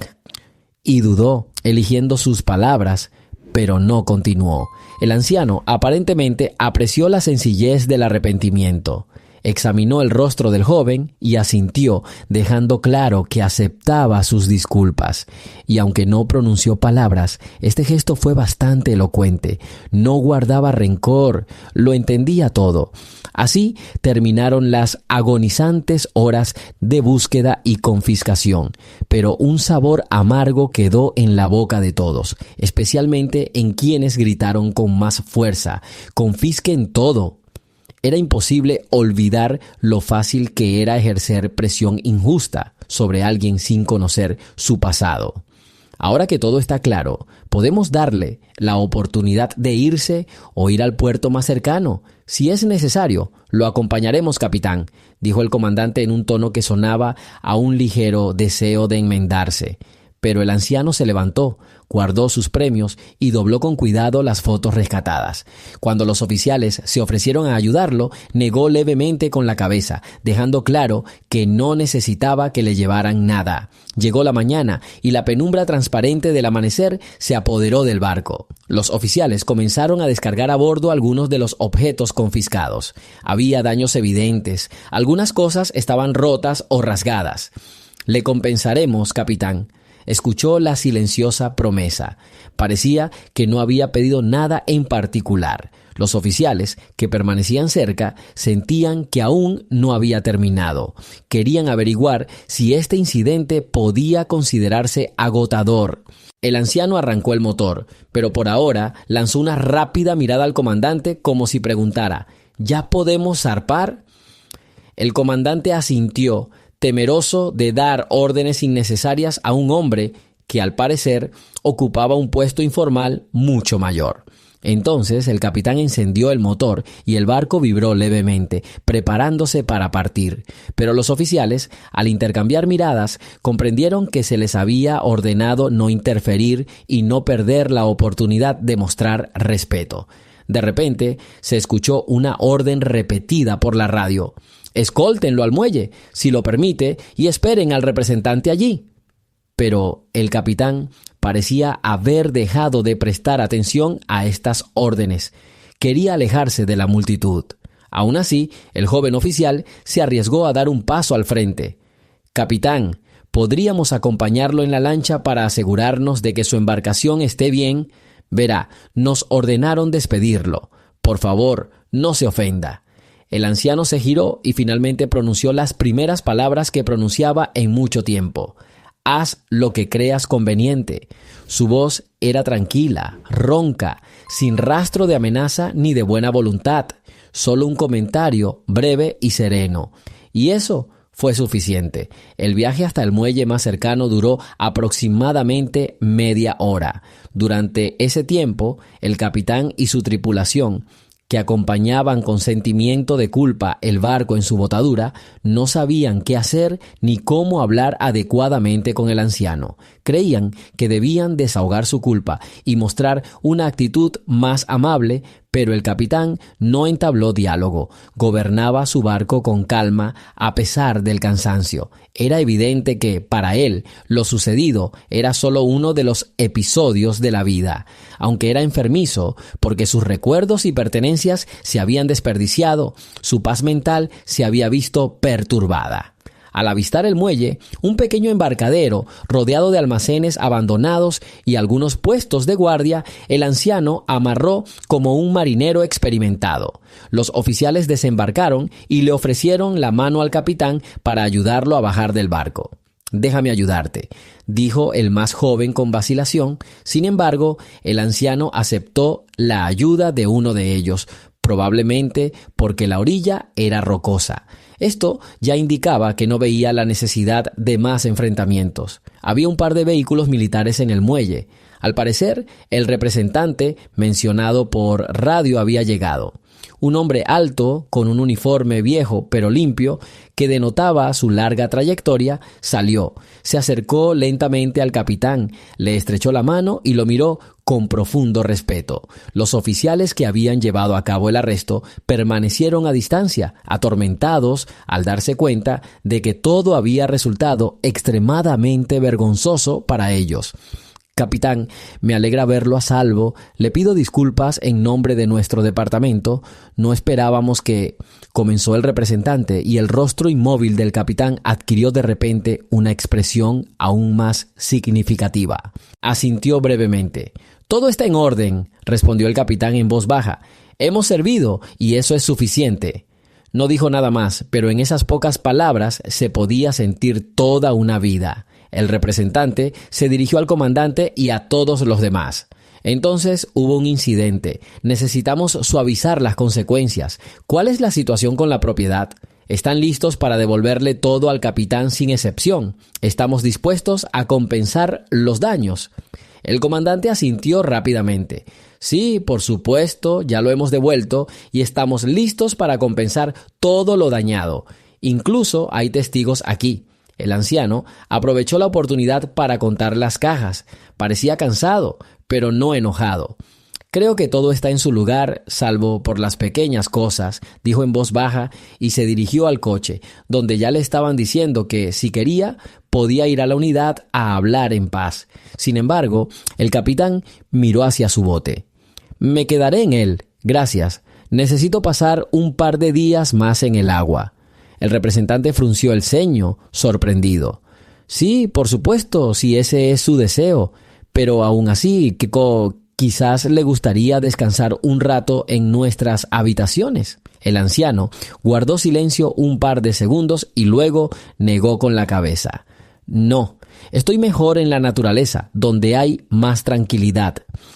Y dudó, eligiendo sus palabras, pero no continuó. El anciano aparentemente apreció la sencillez del arrepentimiento. Examinó el rostro del joven y asintió, dejando claro que aceptaba sus disculpas. Y aunque no pronunció palabras, este gesto fue bastante elocuente. No guardaba rencor, lo entendía todo. Así terminaron las agonizantes horas de búsqueda y confiscación, pero un sabor amargo quedó en la boca de todos, especialmente en quienes gritaron con más fuerza: «¡Confisquen todo!». Era imposible olvidar lo fácil que era ejercer presión injusta sobre alguien sin conocer su pasado. Ahora que todo está claro, podemos darle la oportunidad de irse o ir al puerto más cercano. Si es necesario, lo acompañaremos, capitán, dijo el comandante en un tono que sonaba a un ligero deseo de enmendarse. Pero el anciano se levantó. guardó sus premios y dobló con cuidado las fotos rescatadas. Cuando los oficiales se ofrecieron a ayudarlo, negó levemente con la cabeza, dejando claro que no necesitaba que le llevaran nada. Llegó la mañana y la penumbra transparente del amanecer se apoderó del barco. Los oficiales comenzaron a descargar a bordo algunos de los objetos confiscados. Había daños evidentes, algunas cosas estaban rotas o rasgadas. «Le compensaremos, capitán», escuchó la silenciosa promesa. Parecía que no había pedido nada en particular. Los oficiales, que permanecían cerca, sentían que aún no había terminado. Querían averiguar si este incidente podía considerarse agotador. El anciano arrancó el motor, pero por ahora lanzó una rápida mirada al comandante como si preguntara: ¿ya podemos zarpar? El comandante asintió, temeroso de dar órdenes innecesarias a un hombre que, al parecer, ocupaba un puesto informal mucho mayor. Entonces el capitán encendió el motor y el barco vibró levemente, preparándose para partir. Pero los oficiales, al intercambiar miradas, comprendieron que se les había ordenado no interferir y no perder la oportunidad de mostrar respeto. De repente se escuchó una orden repetida por la radio: «Escóltenlo al muelle, si lo permite, y esperen al representante allí». Pero el capitán parecía haber dejado de prestar atención a estas órdenes. Quería alejarse de la multitud. Aún así, el joven oficial se arriesgó a dar un paso al frente. «Capitán, ¿podríamos acompañarlo en la lancha para asegurarnos de que su embarcación esté bien? Verá, nos ordenaron despedirlo. Por favor, no se ofenda». El anciano se giró y finalmente pronunció las primeras palabras que pronunciaba en mucho tiempo: «Haz lo que creas conveniente». Su voz era tranquila, ronca, sin rastro de amenaza ni de buena voluntad, solo un comentario breve y sereno. Y eso fue suficiente. El viaje hasta el muelle más cercano duró aproximadamente media hora. Durante ese tiempo, el capitán y su tripulación, que acompañaban con sentimiento de culpa el barco en su botadura, no sabían qué hacer ni cómo hablar adecuadamente con el anciano. Creían que debían desahogar su culpa y mostrar una actitud más amable, pero el capitán no entabló diálogo. Gobernaba su barco con calma a pesar del cansancio. Era evidente que, para él, lo sucedido era solo uno de los episodios de la vida. Aunque era enfermizo, porque sus recuerdos y pertenencias se habían desperdiciado, su paz mental se había visto perturbada. Al avistar el muelle, un pequeño embarcadero rodeado de almacenes abandonados y algunos puestos de guardia, el anciano amarró como un marinero experimentado. Los oficiales desembarcaron y le ofrecieron la mano al capitán para ayudarlo a bajar del barco. «Déjame ayudarte», dijo el más joven con vacilación. Sin embargo, el anciano aceptó la ayuda de uno de ellos, probablemente porque la orilla era rocosa. Esto ya indicaba que no veía la necesidad de más enfrentamientos. Había un par de vehículos militares en el muelle. Al parecer, el representante mencionado por radio había llegado. Un hombre alto, con un uniforme viejo pero limpio, que denotaba su larga trayectoria, salió. Se acercó lentamente al capitán, le estrechó la mano y lo miró con profundo respeto. Los oficiales que habían llevado a cabo el arresto permanecieron a distancia, atormentados al darse cuenta de que todo había resultado extremadamente vergonzoso para ellos. «Capitán, me alegra verlo a salvo. Le pido disculpas en nombre de nuestro departamento. No esperábamos que...», comenzó el representante, y el rostro inmóvil del capitán adquirió de repente una expresión aún más significativa. Asintió brevemente. «Todo está en orden», respondió el capitán en voz baja. «Hemos servido y eso es suficiente». No dijo nada más, pero en esas pocas palabras se podía sentir toda una vida. El representante se dirigió al comandante y a todos los demás. «Entonces hubo un incidente. Necesitamos suavizar las consecuencias. ¿Cuál es la situación con la propiedad? ¿Están listos para devolverle todo al capitán sin excepción? ¿Estamos dispuestos a compensar los daños?» El comandante asintió rápidamente. «Sí, por supuesto, ya lo hemos devuelto y estamos listos para compensar todo lo dañado. Incluso hay testigos aquí». El anciano aprovechó la oportunidad para contar las cajas. Parecía cansado, pero no enojado. «Creo que todo está en su lugar, salvo por las pequeñas cosas», dijo en voz baja y se dirigió al coche, donde ya le estaban diciendo que, si quería, podía ir a la unidad a hablar en paz. Sin embargo, el capitán miró hacia su bote. «Me quedaré en él, gracias. Necesito pasar un par de días más en el agua». El representante frunció el ceño, sorprendido. «Sí, por supuesto, si ese es su deseo, pero aún así, quizás le gustaría descansar un rato en nuestras habitaciones». El anciano guardó silencio un par de segundos y luego negó con la cabeza. «No, estoy mejor en la naturaleza, donde hay más tranquilidad».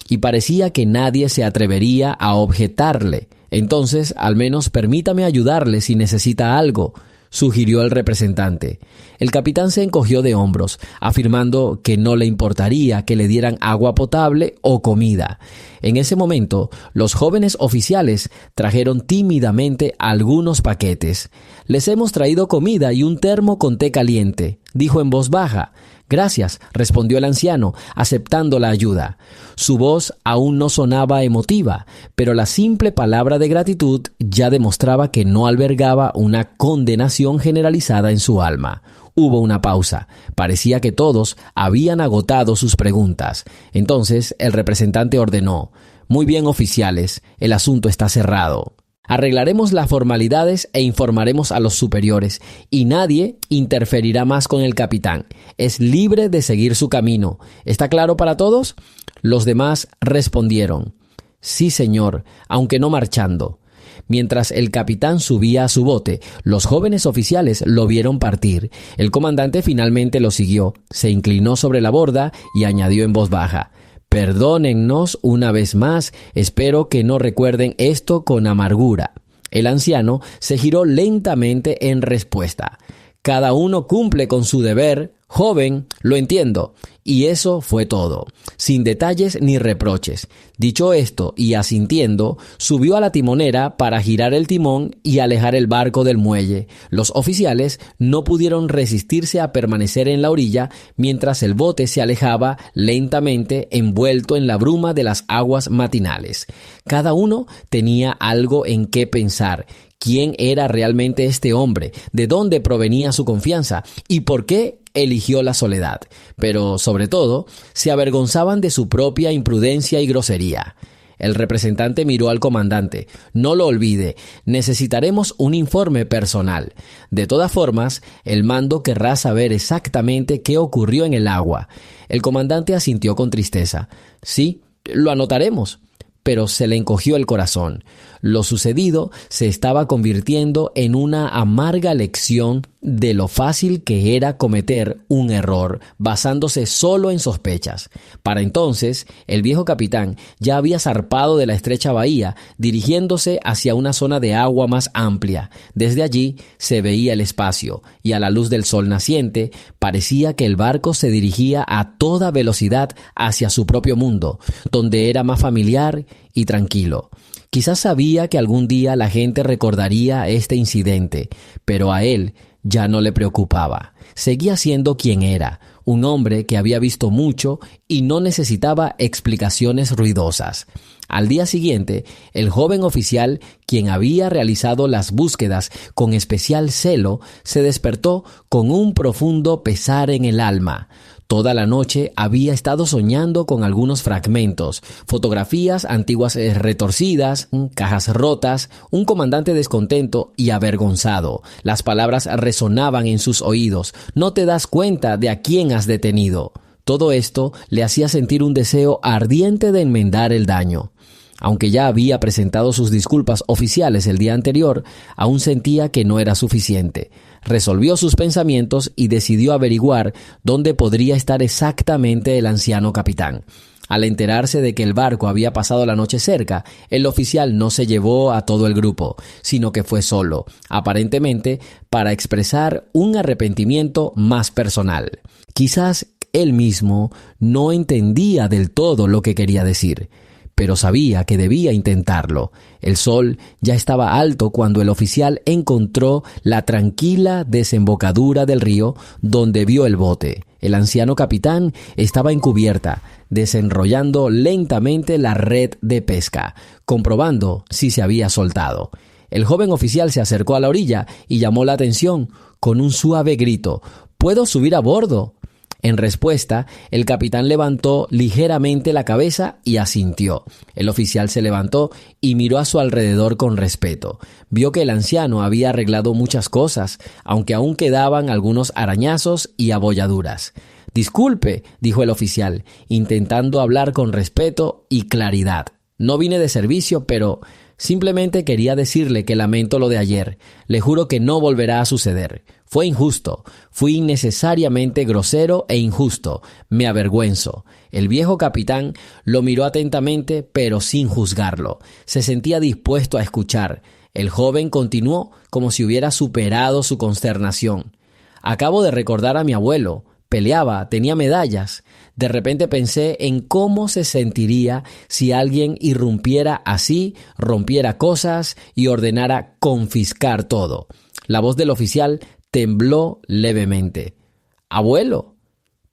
Y parecía que nadie se atrevería a objetarle. «Entonces, al menos permítame ayudarle si necesita algo», sugirió el representante. El capitán se encogió de hombros, afirmando que no le importaría que le dieran agua potable o comida. En ese momento, los jóvenes oficiales trajeron tímidamente algunos paquetes. «Les hemos traído comida y un termo con té caliente», dijo en voz baja. «Gracias», respondió el anciano, aceptando la ayuda. Su voz aún no sonaba emotiva, pero la simple palabra de gratitud ya demostraba que no albergaba una condenación generalizada en su alma. Hubo una pausa. Parecía que todos habían agotado sus preguntas. Entonces el representante ordenó: «Muy bien, oficiales, el asunto está cerrado. Arreglaremos las formalidades e informaremos a los superiores, y nadie interferirá más con el capitán. Es libre de seguir su camino. ¿Está claro para todos?». Los demás respondieron: «Sí, señor, aunque no marchando». Mientras el capitán subía a su bote, los jóvenes oficiales lo vieron partir. El comandante finalmente lo siguió, se inclinó sobre la borda y añadió en voz baja: «Perdónennos una vez más, espero que no recuerden esto con amargura». El anciano se giró lentamente en respuesta: «Cada uno cumple con su deber, joven, lo entiendo». Y eso fue todo, sin detalles ni reproches. Dicho esto y asintiendo, subió a la timonera para girar el timón y alejar el barco del muelle. Los oficiales no pudieron resistirse a permanecer en la orilla mientras el bote se alejaba lentamente, envuelto en la bruma de las aguas matinales. Cada uno tenía algo en qué pensar. ¿Quién era realmente este hombre? ¿De dónde provenía su confianza? ¿Y por qué eligió la soledad? Pero, sobre todo, se avergonzaban de su propia imprudencia y grosería. El representante miró al comandante. «No lo olvide, necesitaremos un informe personal. De todas formas, el mando querrá saber exactamente qué ocurrió en el agua». El comandante asintió con tristeza. «Sí, lo anotaremos». Pero se le encogió el corazón. Lo sucedido se estaba convirtiendo en una amarga lección de lo fácil que era cometer un error basándose solo en sospechas. Para entonces, el viejo capitán ya había zarpado de la estrecha bahía, dirigiéndose hacia una zona de agua más amplia. Desde allí se veía el espacio, y a la luz del sol naciente, parecía que el barco se dirigía a toda velocidad hacia su propio mundo, donde era más familiar y tranquilo. Quizás sabía que algún día la gente recordaría este incidente, pero a él ya no le preocupaba. Seguía siendo quien era, un hombre que había visto mucho y no necesitaba explicaciones ruidosas. Al día siguiente, el joven oficial, quien había realizado las búsquedas con especial celo, se despertó con un profundo pesar en el alma. Toda la noche había estado soñando con algunos fragmentos, fotografías antiguas retorcidas, cajas rotas, un comandante descontento y avergonzado. Las palabras resonaban en sus oídos: «No te das cuenta de a quién has detenido». Todo esto le hacía sentir un deseo ardiente de enmendar el daño. Aunque ya había presentado sus disculpas oficiales el día anterior, aún sentía que no era suficiente. Resolvió sus pensamientos y decidió averiguar dónde podría estar exactamente el anciano capitán. Al enterarse de que el barco había pasado la noche cerca, el oficial no se llevó a todo el grupo, sino que fue solo, aparentemente para expresar un arrepentimiento más personal. Quizás él mismo no entendía del todo lo que quería decir, pero sabía que debía intentarlo. El sol ya estaba alto cuando el oficial encontró la tranquila desembocadura del río donde vio el bote. El anciano capitán estaba en cubierta, desenrollando lentamente la red de pesca, comprobando si se había soltado. El joven oficial se acercó a la orilla y llamó la atención con un suave grito: «¿Puedo subir a bordo?». En respuesta, el capitán levantó ligeramente la cabeza y asintió. El oficial se levantó y miró a su alrededor con respeto. Vio que el anciano había arreglado muchas cosas, aunque aún quedaban algunos arañazos y abolladuras. «Disculpe», dijo el oficial, intentando hablar con respeto y claridad. «No vine de servicio, pero simplemente quería decirle que lamento lo de ayer. Le juro que no volverá a suceder. Fue injusto. Fui innecesariamente grosero e injusto. Me avergüenzo». El viejo capitán lo miró atentamente, pero sin juzgarlo. Se sentía dispuesto a escuchar. El joven continuó como si hubiera superado su consternación. «Acabo de recordar a mi abuelo. Peleaba, tenía medallas. De repente pensé en cómo se sentiría si alguien irrumpiera así, rompiera cosas y ordenara confiscar todo». La voz del oficial tembló levemente. «¿Abuelo?»,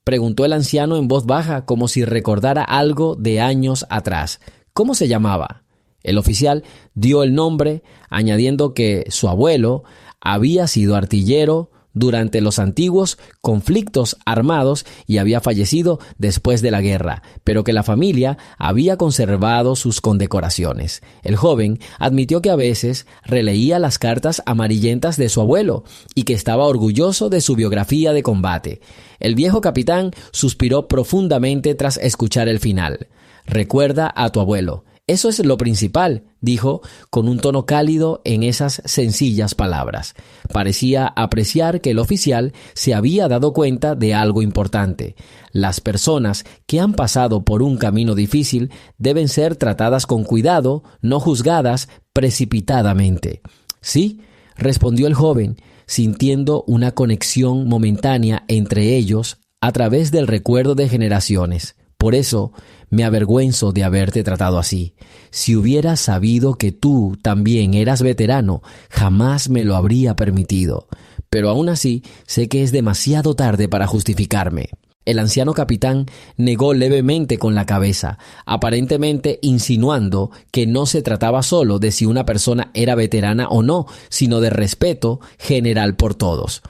preguntó el anciano en voz baja, como si recordara algo de años atrás. «¿Cómo se llamaba?». El oficial dio el nombre, añadiendo que su abuelo había sido artillero durante los antiguos conflictos armados y había fallecido después de la guerra, pero que la familia había conservado sus condecoraciones. El joven admitió que a veces releía las cartas amarillentas de su abuelo y que estaba orgulloso de su biografía de combate. El viejo capitán suspiró profundamente tras escuchar el final. «Recuerda a tu abuelo. Eso es lo principal», dijo con un tono cálido en esas sencillas palabras. Parecía apreciar que el oficial se había dado cuenta de algo importante. Las personas que han pasado por un camino difícil deben ser tratadas con cuidado, no juzgadas precipitadamente. «Sí», respondió el joven, sintiendo una conexión momentánea entre ellos a través del recuerdo de generaciones. «Por eso me avergüenzo de haberte tratado así. Si hubiera sabido que tú también eras veterano, jamás me lo habría permitido. Pero aún así, sé que es demasiado tarde para justificarme». El anciano capitán negó levemente con la cabeza, aparentemente insinuando que no se trataba solo de si una persona era veterana o no, sino de respeto general por todos.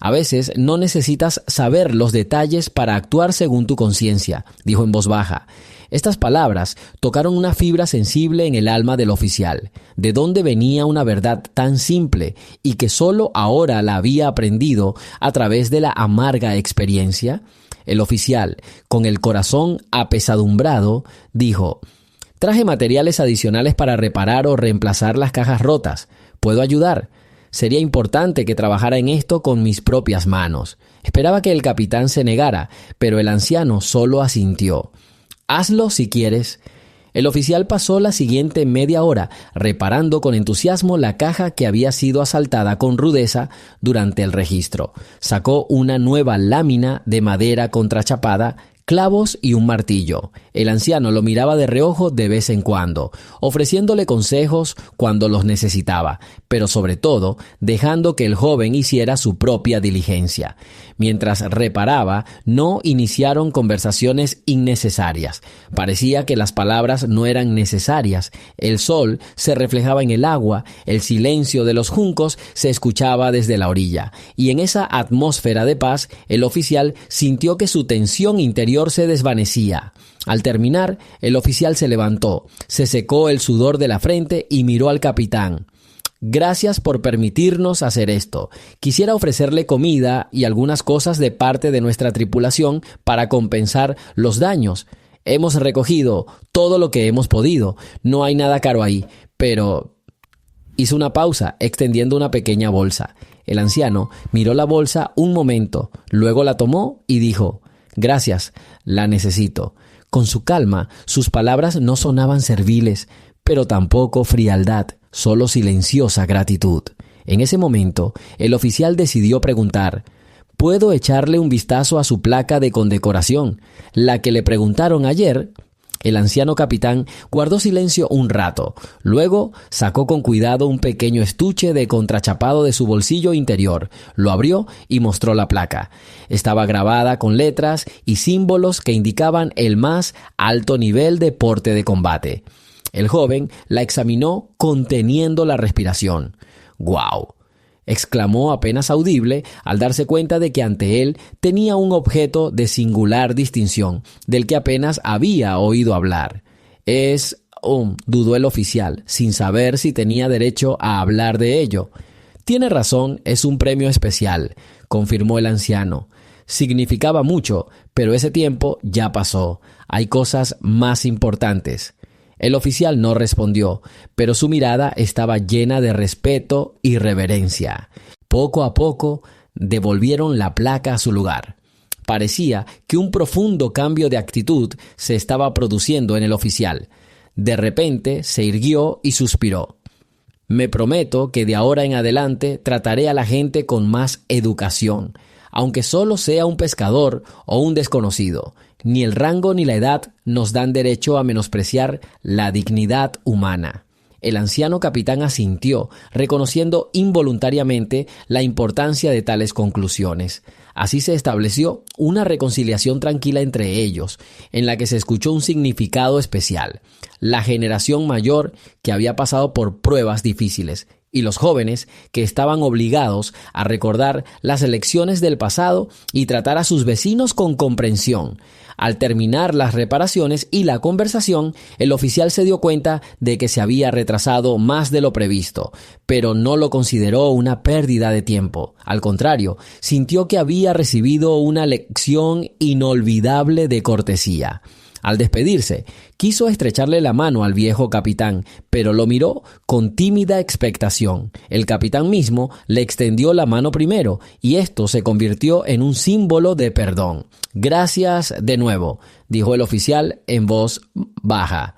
«A veces no necesitas saber los detalles para actuar según tu conciencia», dijo en voz baja. Estas palabras tocaron una fibra sensible en el alma del oficial. ¿De dónde venía una verdad tan simple y que solo ahora la había aprendido a través de la amarga experiencia? El oficial, con el corazón apesadumbrado, dijo: «Traje materiales adicionales para reparar o reemplazar las cajas rotas. ¿Puedo ayudar? Sería importante que trabajara en esto con mis propias manos». Esperaba que el capitán se negara, pero el anciano solo asintió. «Hazlo si quieres». El oficial pasó la siguiente media hora reparando con entusiasmo la caja que había sido asaltada con rudeza durante el registro. Sacó una nueva lámina de madera contrachapada, clavos y un martillo. El anciano lo miraba de reojo de vez en cuando, ofreciéndole consejos cuando los necesitaba, pero sobre todo dejando que el joven hiciera su propia diligencia. Mientras reparaba, no iniciaron conversaciones innecesarias. Parecía que las palabras no eran necesarias. El sol se reflejaba en el agua, el silencio de los juncos se escuchaba desde la orilla, y en esa atmósfera de paz, el oficial sintió que su tensión interior se desvanecía. Al terminar, el oficial se levantó, se secó el sudor de la frente y miró al capitán. «Gracias por permitirnos hacer esto. Quisiera ofrecerle comida y algunas cosas de parte de nuestra tripulación para compensar los daños. Hemos recogido todo lo que hemos podido. No hay nada caro ahí, pero...». Hizo una pausa, extendiendo una pequeña bolsa. El anciano miró la bolsa un momento, luego la tomó y dijo: «Gracias, la necesito». Con su calma, sus palabras no sonaban serviles, pero tampoco frialdad, solo silenciosa gratitud. En ese momento, el oficial decidió preguntar: «¿Puedo echarle un vistazo a su placa de condecoración? La que le preguntaron ayer». El anciano capitán guardó silencio un rato. Luego sacó con cuidado un pequeño estuche de contrachapado de su bolsillo interior. Lo abrió y mostró la placa. Estaba grabada con letras y símbolos que indicaban el más alto nivel de porte de combate. El joven la examinó conteniendo la respiración. ¡Guau!, exclamó apenas audible al darse cuenta de que ante él tenía un objeto de singular distinción, del que apenas había oído hablar. Dudó el oficial, sin saber si tenía derecho a hablar de ello. Tiene razón, es un premio especial, confirmó el anciano. Significaba mucho, pero ese tiempo ya pasó. Hay cosas más importantes. El oficial no respondió, pero su mirada estaba llena de respeto y reverencia. Poco a poco devolvieron la placa a su lugar. Parecía que un profundo cambio de actitud se estaba produciendo en el oficial. De repente se irguió y suspiró. Me prometo que de ahora en adelante trataré a la gente con más educación, aunque solo sea un pescador o un desconocido. Ni el rango ni la edad nos dan derecho a menospreciar la dignidad humana. El anciano capitán asintió, reconociendo involuntariamente la importancia de tales conclusiones. Así se estableció una reconciliación tranquila entre ellos, en la que se escuchó un significado especial. La generación mayor, que había pasado por pruebas difíciles, y los jóvenes, que estaban obligados a recordar las lecciones del pasado y tratar a sus vecinos con comprensión. Al terminar las reparaciones y la conversación, el oficial se dio cuenta de que se había retrasado más de lo previsto, pero no lo consideró una pérdida de tiempo. Al contrario, sintió que había recibido una lección inolvidable de cortesía. Al despedirse, quiso estrecharle la mano al viejo capitán, pero lo miró con tímida expectación. El capitán mismo le extendió la mano primero, y esto se convirtió en un símbolo de perdón. «Gracias de nuevo», dijo el oficial en voz baja.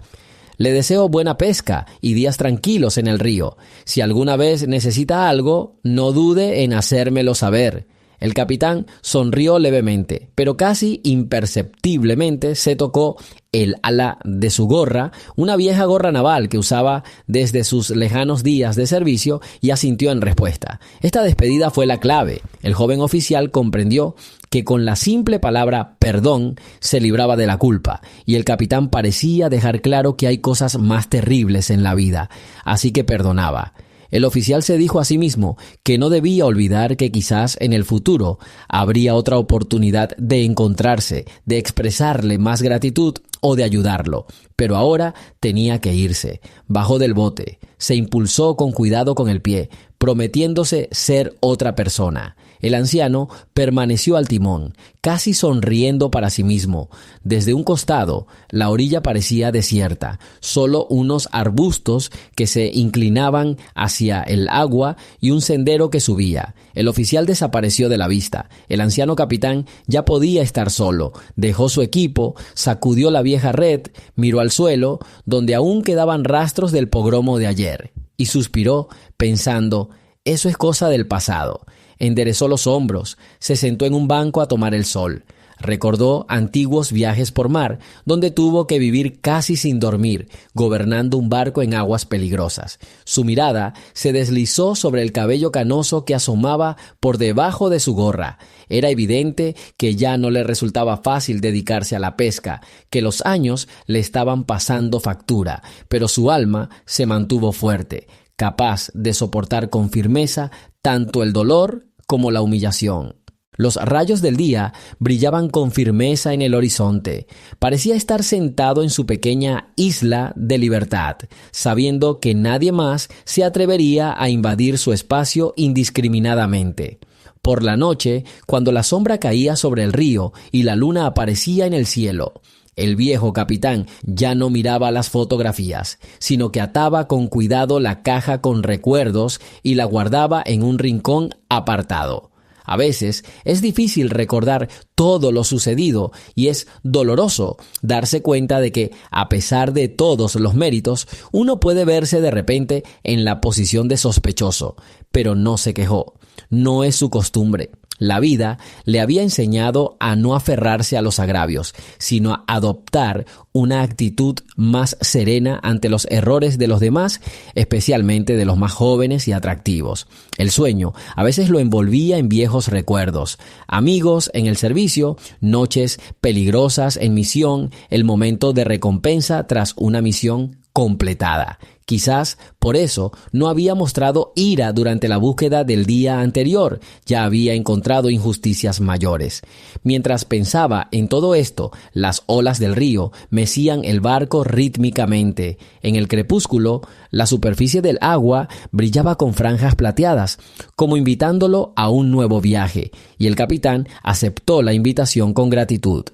«Le deseo buena pesca y días tranquilos en el río. Si alguna vez necesita algo, no dude en hacérmelo saber». El capitán sonrió levemente, pero casi imperceptiblemente se tocó el ala de su gorra, una vieja gorra naval que usaba desde sus lejanos días de servicio, y asintió en respuesta. Esta despedida fue la clave. El joven oficial comprendió que con la simple palabra perdón se libraba de la culpa, y el capitán parecía dejar claro que hay cosas más terribles en la vida, así que perdonaba. El oficial se dijo a sí mismo que no debía olvidar que quizás en el futuro habría otra oportunidad de encontrarse, de expresarle más gratitud o de ayudarlo. Pero ahora tenía que irse. Bajó del bote, se impulsó con cuidado con el pie, prometiéndose ser otra persona. El anciano permaneció al timón, casi sonriendo para sí mismo. Desde un costado, la orilla parecía desierta, solo unos arbustos que se inclinaban hacia el agua y un sendero que subía. El oficial desapareció de la vista. El anciano capitán ya podía estar solo. Dejó su equipo, sacudió la vieja red, miró al suelo, donde aún quedaban rastros del pogromo de ayer, y suspiró, pensando: «Eso es cosa del pasado». Enderezó los hombros, se sentó en un banco a tomar el sol. Recordó antiguos viajes por mar, donde tuvo que vivir casi sin dormir, gobernando un barco en aguas peligrosas. Su mirada se deslizó sobre el cabello canoso que asomaba por debajo de su gorra. Era evidente que ya no le resultaba fácil dedicarse a la pesca, que los años le estaban pasando factura, pero su alma se mantuvo fuerte, capaz de soportar con firmeza tanto el dolor como la humillación. Los rayos del día brillaban con firmeza en el horizonte. Parecía estar sentado en su pequeña isla de libertad, sabiendo que nadie más se atrevería a invadir su espacio indiscriminadamente. Por la noche, cuando la sombra caía sobre el río y la luna aparecía en el cielo, el viejo capitán ya no miraba las fotografías, sino que ataba con cuidado la caja con recuerdos y la guardaba en un rincón apartado. A veces es difícil recordar todo lo sucedido y es doloroso darse cuenta de que, a pesar de todos los méritos, uno puede verse de repente en la posición de sospechoso, pero no se quejó. No es su costumbre. La vida le había enseñado a no aferrarse a los agravios, sino a adoptar una actitud más serena ante los errores de los demás, especialmente de los más jóvenes y atractivos. El sueño a veces lo envolvía en viejos recuerdos, amigos en el servicio, noches peligrosas en misión, el momento de recompensa tras una misión completada. Quizás por eso no había mostrado ira durante la búsqueda del día anterior, ya había encontrado injusticias mayores. Mientras pensaba en todo esto, las olas del río mecían el barco rítmicamente. En el crepúsculo, la superficie del agua brillaba con franjas plateadas, como invitándolo a un nuevo viaje, y el capitán aceptó la invitación con gratitud.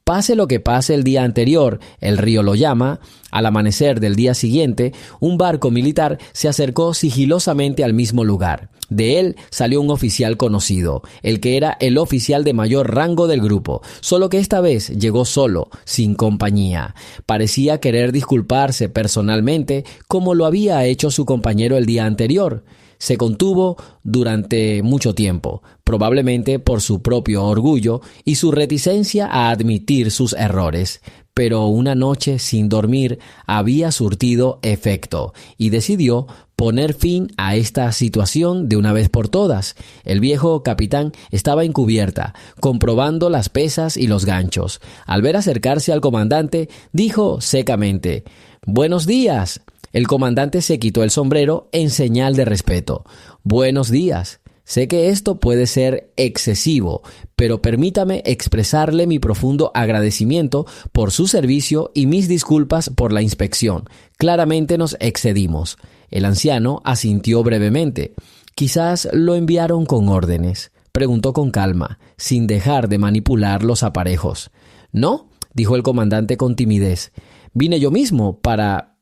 Pase lo que pase el día anterior, el río lo llama. Al amanecer del día siguiente, un barco militar se acercó sigilosamente al mismo lugar. De él salió un oficial conocido, el que era el oficial de mayor rango del grupo, solo que esta vez llegó solo, sin compañía. Parecía querer disculparse personalmente, como lo había hecho su compañero el día anterior. Se contuvo durante mucho tiempo, probablemente por su propio orgullo y su reticencia a admitir sus errores. Pero una noche sin dormir había surtido efecto y decidió poner fin a esta situación de una vez por todas. El viejo capitán estaba en cubierta, comprobando las pesas y los ganchos. Al ver acercarse al comandante, dijo secamente: «Buenos días». El comandante se quitó el sombrero en señal de respeto. «Buenos días. Sé que esto puede ser excesivo, pero permítame expresarle mi profundo agradecimiento por su servicio y mis disculpas por la inspección. Claramente nos excedimos». El anciano asintió brevemente. «Quizás lo enviaron con órdenes», preguntó con calma, sin dejar de manipular los aparejos. «No», dijo el comandante con timidez. «Vine yo mismo para...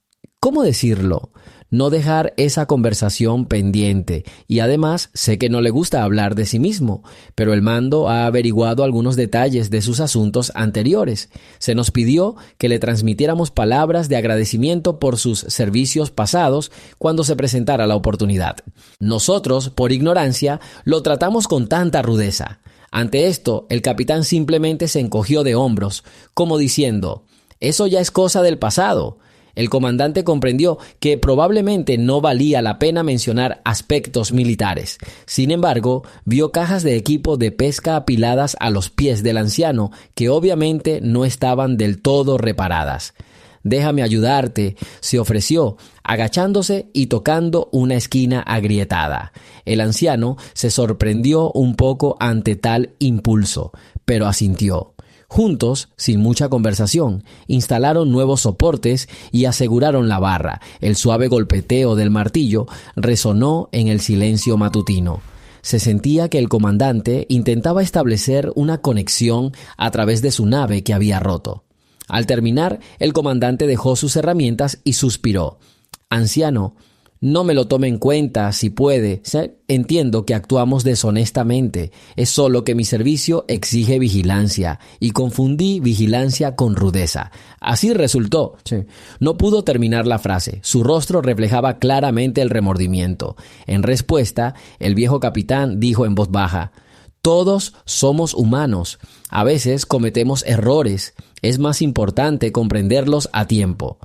¿cómo decirlo? No dejar esa conversación pendiente, y además sé que no le gusta hablar de sí mismo, pero el mando ha averiguado algunos detalles de sus asuntos anteriores. Se nos pidió que le transmitiéramos palabras de agradecimiento por sus servicios pasados cuando se presentara la oportunidad. Nosotros, por ignorancia, lo tratamos con tanta rudeza». Ante esto, el capitán simplemente se encogió de hombros, como diciendo: «Eso ya es cosa del pasado». El comandante comprendió que probablemente no valía la pena mencionar aspectos militares. Sin embargo, vio cajas de equipo de pesca apiladas a los pies del anciano, que obviamente no estaban del todo reparadas. «Déjame ayudarte», se ofreció, agachándose y tocando una esquina agrietada. El anciano se sorprendió un poco ante tal impulso, pero asintió. Juntos, sin mucha conversación, instalaron nuevos soportes y aseguraron la barra. El suave golpeteo del martillo resonó en el silencio matutino. Se sentía que el comandante intentaba establecer una conexión a través de su nave que había roto. Al terminar, el comandante dejó sus herramientas y suspiró. «Anciano, no me lo tome en cuenta si puede. Entiendo que actuamos deshonestamente. Es solo que mi servicio exige vigilancia y confundí vigilancia con rudeza». Así resultó. No pudo terminar la frase. Su rostro reflejaba claramente el remordimiento. En respuesta, el viejo capitán dijo en voz baja: «Todos somos humanos. A veces cometemos errores. Es más importante comprenderlos a tiempo».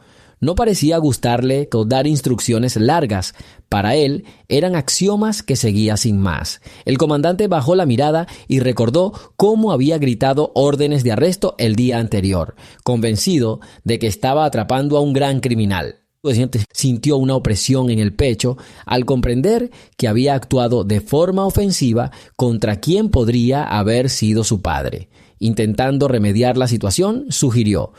No parecía gustarle dar instrucciones largas. Para él eran axiomas que seguía sin más. El comandante bajó la mirada y recordó cómo había gritado órdenes de arresto el día anterior, convencido de que estaba atrapando a un gran criminal. Sintió una opresión en el pecho al comprender que había actuado de forma ofensiva contra quien podría haber sido su padre. Intentando remediar la situación, sugirió: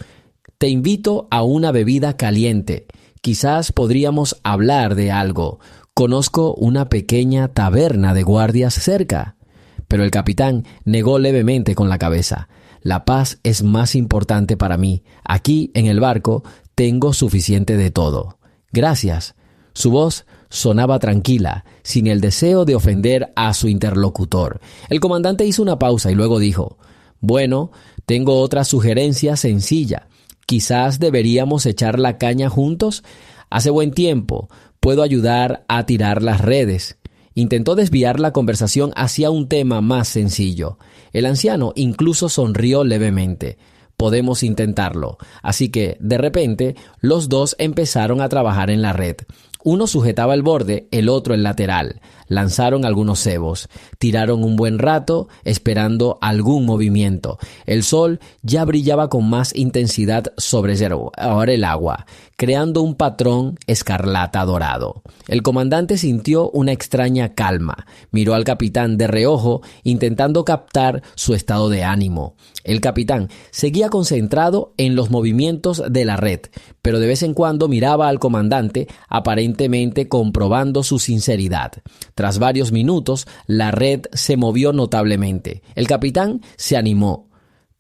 «Te invito a una bebida caliente. Quizás podríamos hablar de algo. Conozco una pequeña taberna de guardias cerca». Pero el capitán negó levemente con la cabeza. «La paz es más importante para mí. Aquí, en el barco, tengo suficiente de todo. Gracias». Su voz sonaba tranquila, sin el deseo de ofender a su interlocutor. El comandante hizo una pausa y luego dijo: «Bueno, tengo otra sugerencia sencilla. Quizás deberíamos echar la caña juntos. Hace buen tiempo. Puedo ayudar a tirar las redes». Intentó desviar la conversación hacia un tema más sencillo. El anciano incluso sonrió levemente. Podemos intentarlo. Así que, de repente, los dos empezaron a trabajar en la red. Uno sujetaba el borde, el otro el lateral. Lanzaron algunos cebos. Tiraron un buen rato, esperando algún movimiento. El sol ya brillaba con más intensidad sobre ahora el agua, creando un patrón escarlata dorado. El comandante sintió una extraña calma. Miró al capitán de reojo, intentando captar su estado de ánimo. El capitán seguía concentrado en los movimientos de la red, pero de vez en cuando miraba al comandante, aparentemente comprobando su sinceridad. Tras varios minutos, la red se movió notablemente. El capitán se animó.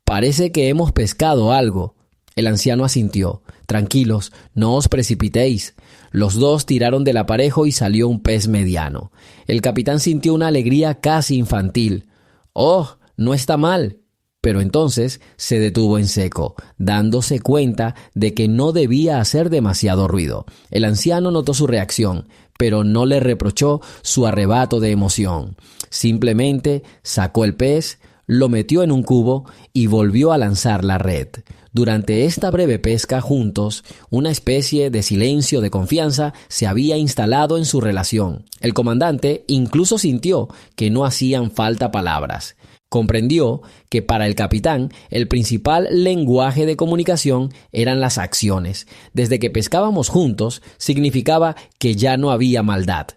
«Parece que hemos pescado algo». El anciano asintió. «Tranquilos, no os precipitéis». Los dos tiraron del aparejo y salió un pez mediano. El capitán sintió una alegría casi infantil. «¡Oh, no está mal!». Pero entonces se detuvo en seco, dándose cuenta de que no debía hacer demasiado ruido. El anciano notó su reacción, pero no le reprochó su arrebato de emoción. Simplemente sacó el pez, lo metió en un cubo y volvió a lanzar la red. Durante esta breve pesca juntos, una especie de silencio de confianza se había instalado en su relación. El comandante incluso sintió que no hacían falta palabras. Comprendió que para el capitán el principal lenguaje de comunicación eran las acciones. Desde que pescábamos juntos significaba que ya no había maldad.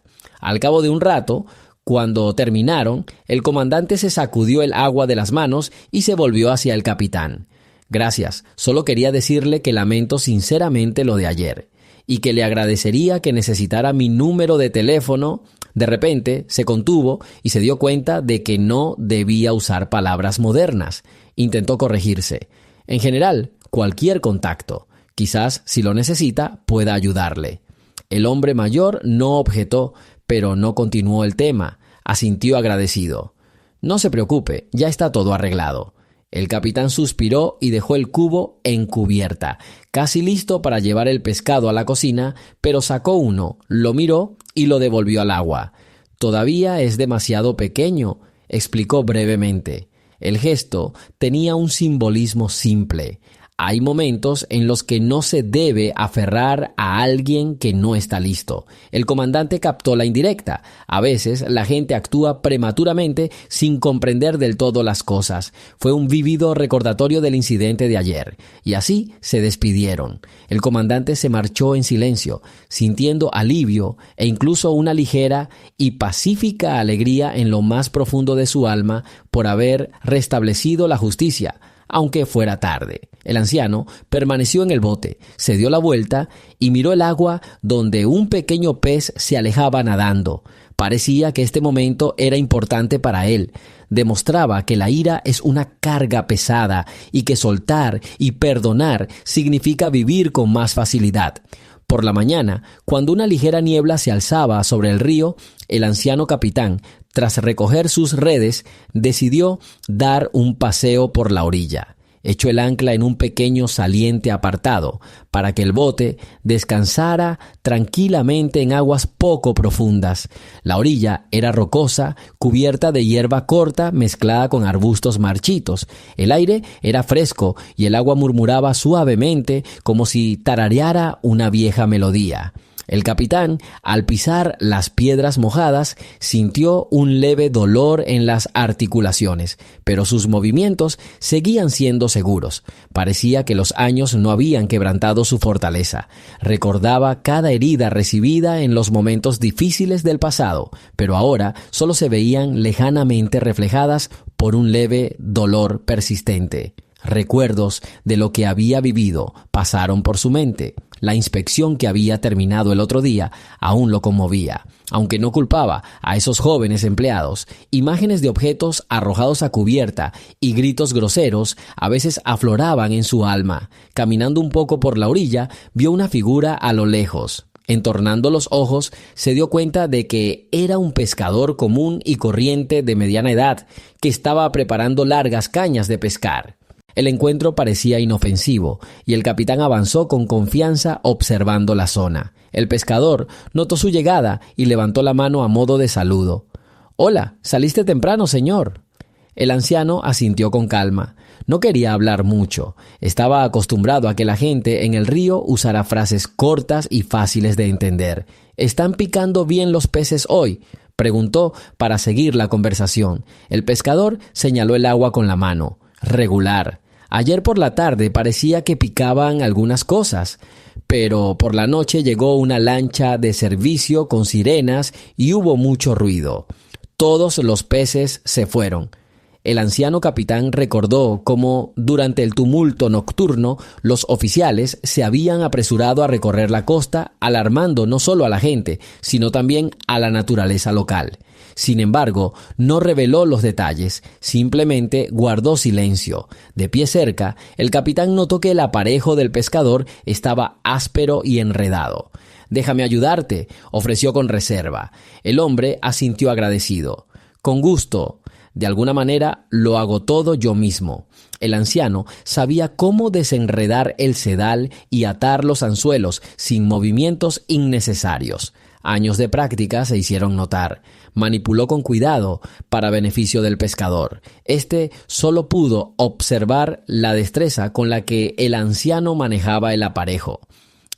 Al cabo de un rato, cuando terminaron, el comandante se sacudió el agua de las manos y se volvió hacia el capitán. «Gracias, solo quería decirle que lamento sinceramente lo de ayer y que le agradecería que necesitara mi número de teléfono». De repente se contuvo y se dio cuenta de que no debía usar palabras modernas. Intentó corregirse. En general, cualquier contacto, quizás si lo necesita, pueda ayudarle. El hombre mayor no objetó, pero no continuó el tema. Asintió agradecido. «No se preocupe, ya está todo arreglado». El capitán suspiró y dejó el cubo en cubierta, casi listo para llevar el pescado a la cocina, pero sacó uno, lo miró y lo devolvió al agua. «Todavía es demasiado pequeño», explicó brevemente. El gesto tenía un simbolismo simple. Hay momentos en los que no se debe aferrar a alguien que no está listo. El comandante captó la indirecta. A veces la gente actúa prematuramente sin comprender del todo las cosas. Fue un vívido recordatorio del incidente de ayer. Y así se despidieron. El comandante se marchó en silencio, sintiendo alivio e incluso una ligera y pacífica alegría en lo más profundo de su alma por haber restablecido la justicia, aunque fuera tarde. El anciano permaneció en el bote, se dio la vuelta y miró el agua donde un pequeño pez se alejaba nadando. Parecía que este momento era importante para él. Demostraba que la ira es una carga pesada y que soltar y perdonar significa vivir con más facilidad. Por la mañana, cuando una ligera niebla se alzaba sobre el río, el anciano capitán, tras recoger sus redes, decidió dar un paseo por la orilla. Echó el ancla en un pequeño saliente apartado para que el bote descansara tranquilamente en aguas poco profundas. La orilla era rocosa, cubierta de hierba corta mezclada con arbustos marchitos. El aire era fresco y el agua murmuraba suavemente como si tarareara una vieja melodía. El capitán, al pisar las piedras mojadas, sintió un leve dolor en las articulaciones, pero sus movimientos seguían siendo seguros. Parecía que los años no habían quebrantado su fortaleza. Recordaba cada herida recibida en los momentos difíciles del pasado, pero ahora solo se veían lejanamente reflejadas por un leve dolor persistente. Recuerdos de lo que había vivido pasaron por su mente. La inspección que había terminado el otro día aún lo conmovía. Aunque no culpaba a esos jóvenes empleados, imágenes de objetos arrojados a cubierta y gritos groseros a veces afloraban en su alma. Caminando un poco por la orilla, vio una figura a lo lejos. Entornando los ojos, se dio cuenta de que era un pescador común y corriente de mediana edad que estaba preparando largas cañas de pescar. El encuentro parecía inofensivo, y el capitán avanzó con confianza observando la zona. El pescador notó su llegada y levantó la mano a modo de saludo. «Hola, saliste temprano, señor». El anciano asintió con calma. No quería hablar mucho. Estaba acostumbrado a que la gente en el río usara frases cortas y fáciles de entender. «¿Están picando bien los peces hoy?», preguntó para seguir la conversación. El pescador señaló el agua con la mano. «Regular. Ayer por la tarde parecía que picaban algunas cosas, pero por la noche llegó una lancha de servicio con sirenas y hubo mucho ruido. Todos los peces se fueron». El anciano capitán recordó cómo, durante el tumulto nocturno, los oficiales se habían apresurado a recorrer la costa, alarmando no solo a la gente, sino también a la naturaleza local. Sin embargo, no reveló los detalles, simplemente guardó silencio. De pie cerca, el capitán notó que el aparejo del pescador estaba áspero y enredado. «Déjame ayudarte», ofreció con reserva. El hombre asintió agradecido. «Con gusto. De alguna manera lo hago todo yo mismo». El anciano sabía cómo desenredar el sedal y atar los anzuelos sin movimientos innecesarios. Años de práctica se hicieron notar. Manipuló con cuidado para beneficio del pescador. Este solo pudo observar la destreza con la que el anciano manejaba el aparejo.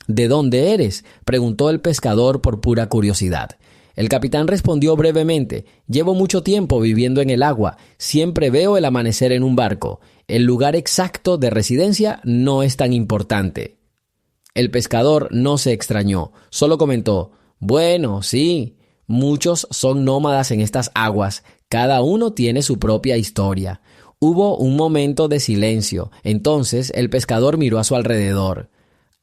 «¿De dónde eres?», preguntó el pescador por pura curiosidad. El capitán respondió brevemente: «Llevo mucho tiempo viviendo en el agua. Siempre veo el amanecer en un barco. El lugar exacto de residencia no es tan importante». El pescador no se extrañó. Solo comentó: «Bueno, sí, muchos son nómadas en estas aguas. Cada uno tiene su propia historia». Hubo un momento de silencio. Entonces el pescador miró a su alrededor.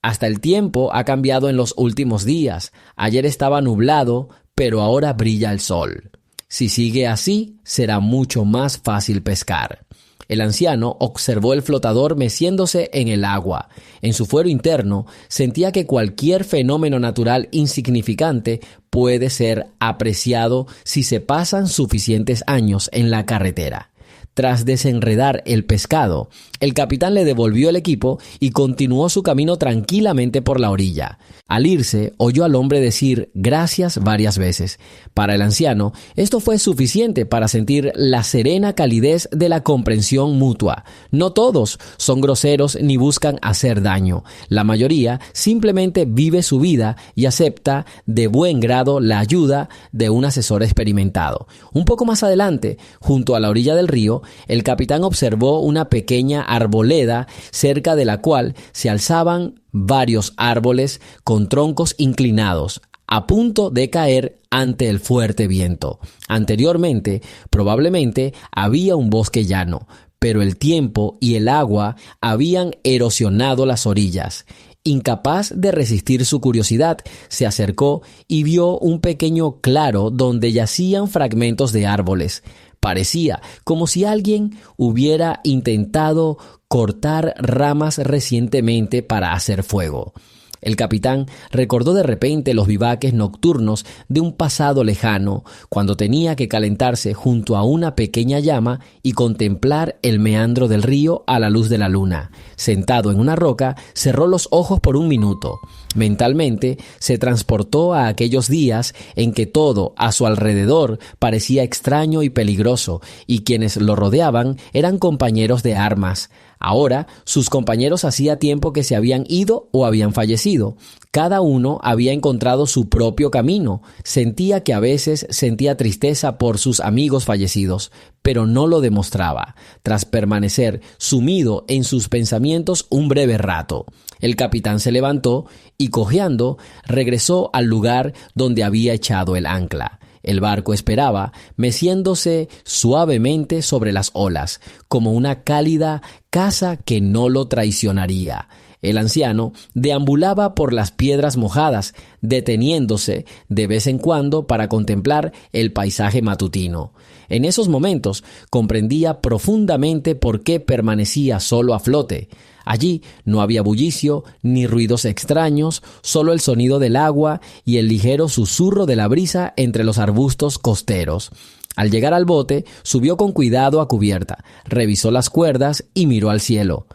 «Hasta el tiempo ha cambiado en los últimos días. Ayer estaba nublado, pero ahora brilla el sol. Si sigue así, será mucho más fácil pescar». El anciano observó el flotador meciéndose en el agua. En su fuero interno sentía que cualquier fenómeno natural insignificante puede ser apreciado si se pasan suficientes años en la carretera. Tras desenredar el pescado, el capitán le devolvió el equipo y continuó su camino tranquilamente por la orilla. Al irse, oyó al hombre decir gracias varias veces. Para el anciano, esto fue suficiente para sentir la serena calidez de la comprensión mutua. No todos son groseros ni buscan hacer daño. La mayoría simplemente vive su vida y acepta de buen grado la ayuda de un asesor experimentado. Un poco más adelante, junto a la orilla del río, el capitán observó una pequeña arboleda cerca de la cual se alzaban varios árboles con troncos inclinados, a punto de caer ante el fuerte viento. Anteriormente, probablemente había un bosque llano, pero el tiempo y el agua habían erosionado las orillas. Incapaz de resistir su curiosidad, se acercó y vio un pequeño claro donde yacían fragmentos de árboles. Parecía como si alguien hubiera intentado cortar ramas recientemente para hacer fuego. El capitán recordó de repente los vivaques nocturnos de un pasado lejano, cuando tenía que calentarse junto a una pequeña llama y contemplar el meandro del río a la luz de la luna. Sentado en una roca, cerró los ojos por un minuto. Mentalmente se transportó a aquellos días en que todo a su alrededor parecía extraño y peligroso, y quienes lo rodeaban eran compañeros de armas. Ahora, sus compañeros hacía tiempo que se habían ido o habían fallecido. Cada uno había encontrado su propio camino. Sentía que a veces sentía tristeza por sus amigos fallecidos, pero no lo demostraba. Tras permanecer sumido en sus pensamientos un breve rato, el capitán se levantó y, cojeando, regresó al lugar donde había echado el ancla. El barco esperaba, meciéndose suavemente sobre las olas, como una cálida casa que no lo traicionaría. El anciano deambulaba por las piedras mojadas, deteniéndose de vez en cuando para contemplar el paisaje matutino. En esos momentos comprendía profundamente por qué permanecía solo a flote. Allí no había bullicio ni ruidos extraños, solo el sonido del agua y el ligero susurro de la brisa entre los arbustos costeros. Al llegar al bote, subió con cuidado a cubierta, revisó las cuerdas y miró al cielo.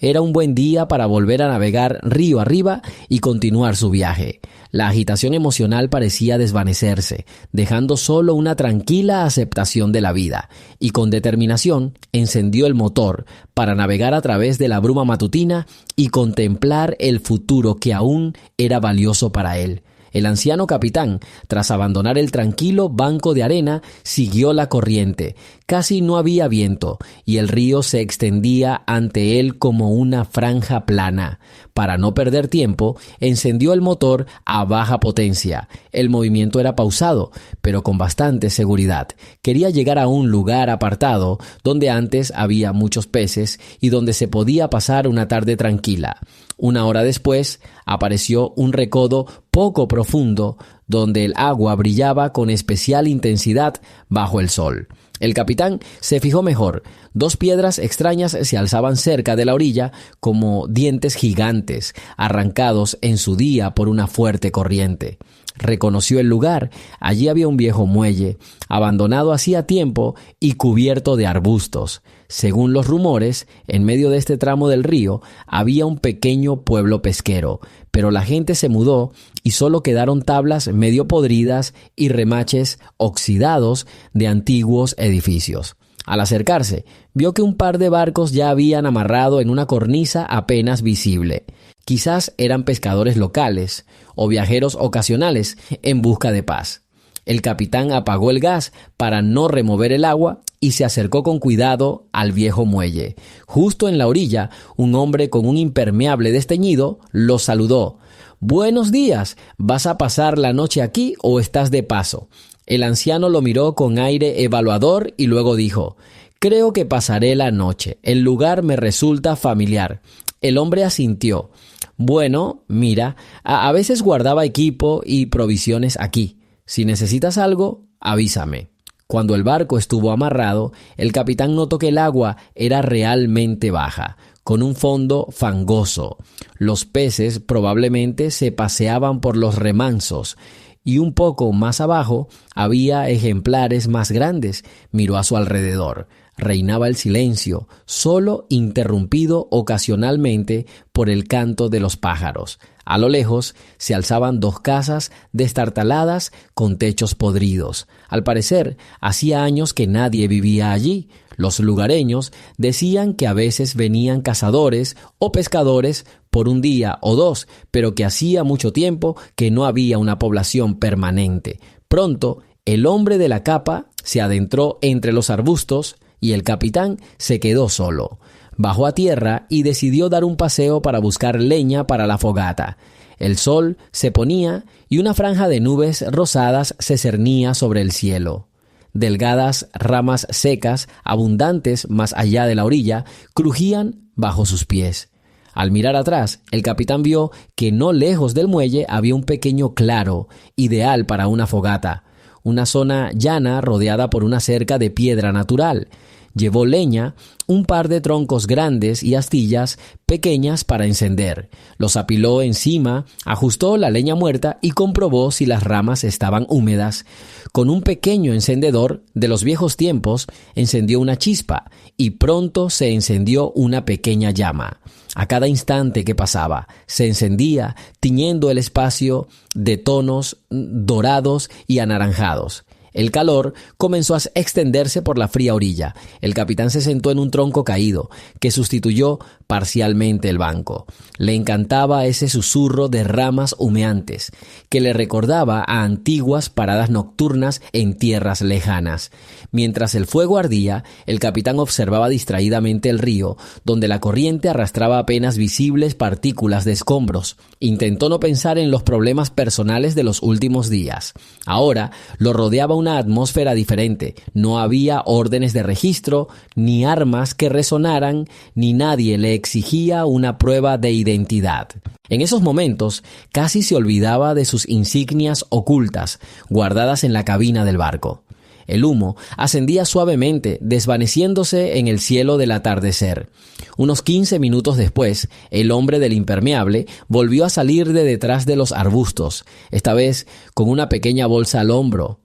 Era un buen día para volver a navegar río arriba y continuar su viaje. La agitación emocional parecía desvanecerse, dejando solo una tranquila aceptación de la vida, y con determinación encendió el motor para navegar a través de la bruma matutina y contemplar el futuro que aún era valioso para él. El anciano capitán, tras abandonar el tranquilo banco de arena, siguió la corriente. Casi no había viento, y el río se extendía ante él como una franja plana. Para no perder tiempo, encendió el motor a baja potencia. El movimiento era pausado, pero con bastante seguridad. Quería llegar a un lugar apartado, donde antes había muchos peces y donde se podía pasar una tarde tranquila. Una hora después, apareció un recodo poco profundo, donde el agua brillaba con especial intensidad bajo el sol. El capitán se fijó mejor. 2 piedras extrañas se alzaban cerca de la orilla como dientes gigantes, arrancados en su día por una fuerte corriente. Reconoció el lugar. Allí había un viejo muelle, abandonado hacía tiempo y cubierto de arbustos. Según los rumores, en medio de este tramo del río había un pequeño pueblo pesquero, pero la gente se mudó y solo quedaron tablas medio podridas y remaches oxidados de antiguos edificios. Al acercarse, vio que un par de barcos ya habían amarrado en una cornisa apenas visible. Quizás eran pescadores locales o viajeros ocasionales en busca de paz. El capitán apagó el gas para no remover el agua y se acercó con cuidado al viejo muelle. Justo en la orilla, un hombre con un impermeable desteñido lo saludó. «Buenos días, ¿vas a pasar la noche aquí o estás de paso?» El anciano lo miró con aire evaluador y luego dijo: «Creo que pasaré la noche. El lugar me resulta familiar». El hombre asintió. «Bueno, mira, a veces guardaba equipo y provisiones aquí. Si necesitas algo, avísame». Cuando el barco estuvo amarrado, el capitán notó que el agua era realmente baja, con un fondo fangoso. Los peces probablemente se paseaban por los remansos, y un poco más abajo había ejemplares más grandes. Miró a su alrededor. Reinaba el silencio, solo interrumpido ocasionalmente por el canto de los pájaros. A lo lejos se alzaban 2 casas destartaladas con techos podridos. Al parecer, hacía años que nadie vivía allí. Los lugareños decían que a veces venían cazadores o pescadores por un día o 2, pero que hacía mucho tiempo que no había una población permanente. Pronto, el hombre de la capa se adentró entre los arbustos y el capitán se quedó solo. Bajó a tierra y decidió dar un paseo para buscar leña para la fogata. El sol se ponía y una franja de nubes rosadas se cernía sobre el cielo. Delgadas ramas secas, abundantes más allá de la orilla, crujían bajo sus pies. Al mirar atrás, el capitán vio que no lejos del muelle había un pequeño claro, ideal para una fogata. Una zona llana rodeada por una cerca de piedra natural. Llevó leña, un par de troncos grandes y astillas pequeñas para encender. Los apiló encima, ajustó la leña muerta y comprobó si las ramas estaban húmedas. Con un pequeño encendedor de los viejos tiempos, encendió una chispa y pronto se encendió una pequeña llama. A cada instante que pasaba, se encendía, tiñendo el espacio de tonos dorados y anaranjados. El calor comenzó a extenderse por la fría orilla. El capitán se sentó en un tronco caído, que sustituyó parcialmente el banco. Le encantaba ese susurro de ramas humeantes, que le recordaba a antiguas paradas nocturnas en tierras lejanas. Mientras el fuego ardía, el capitán observaba distraídamente el río, donde la corriente arrastraba apenas visibles partículas de escombros. Intentó no pensar en los problemas personales de los últimos días. Ahora lo rodeaba una atmósfera diferente. No había órdenes de registro, ni armas que resonaran, ni nadie le exigía una prueba de identidad. En esos momentos casi se olvidaba de sus insignias ocultas, guardadas en la cabina del barco. El humo ascendía suavemente, desvaneciéndose en el cielo del atardecer. Unos 15 minutos después, el hombre del impermeable volvió a salir de detrás de los arbustos, esta vez con una pequeña bolsa al hombro.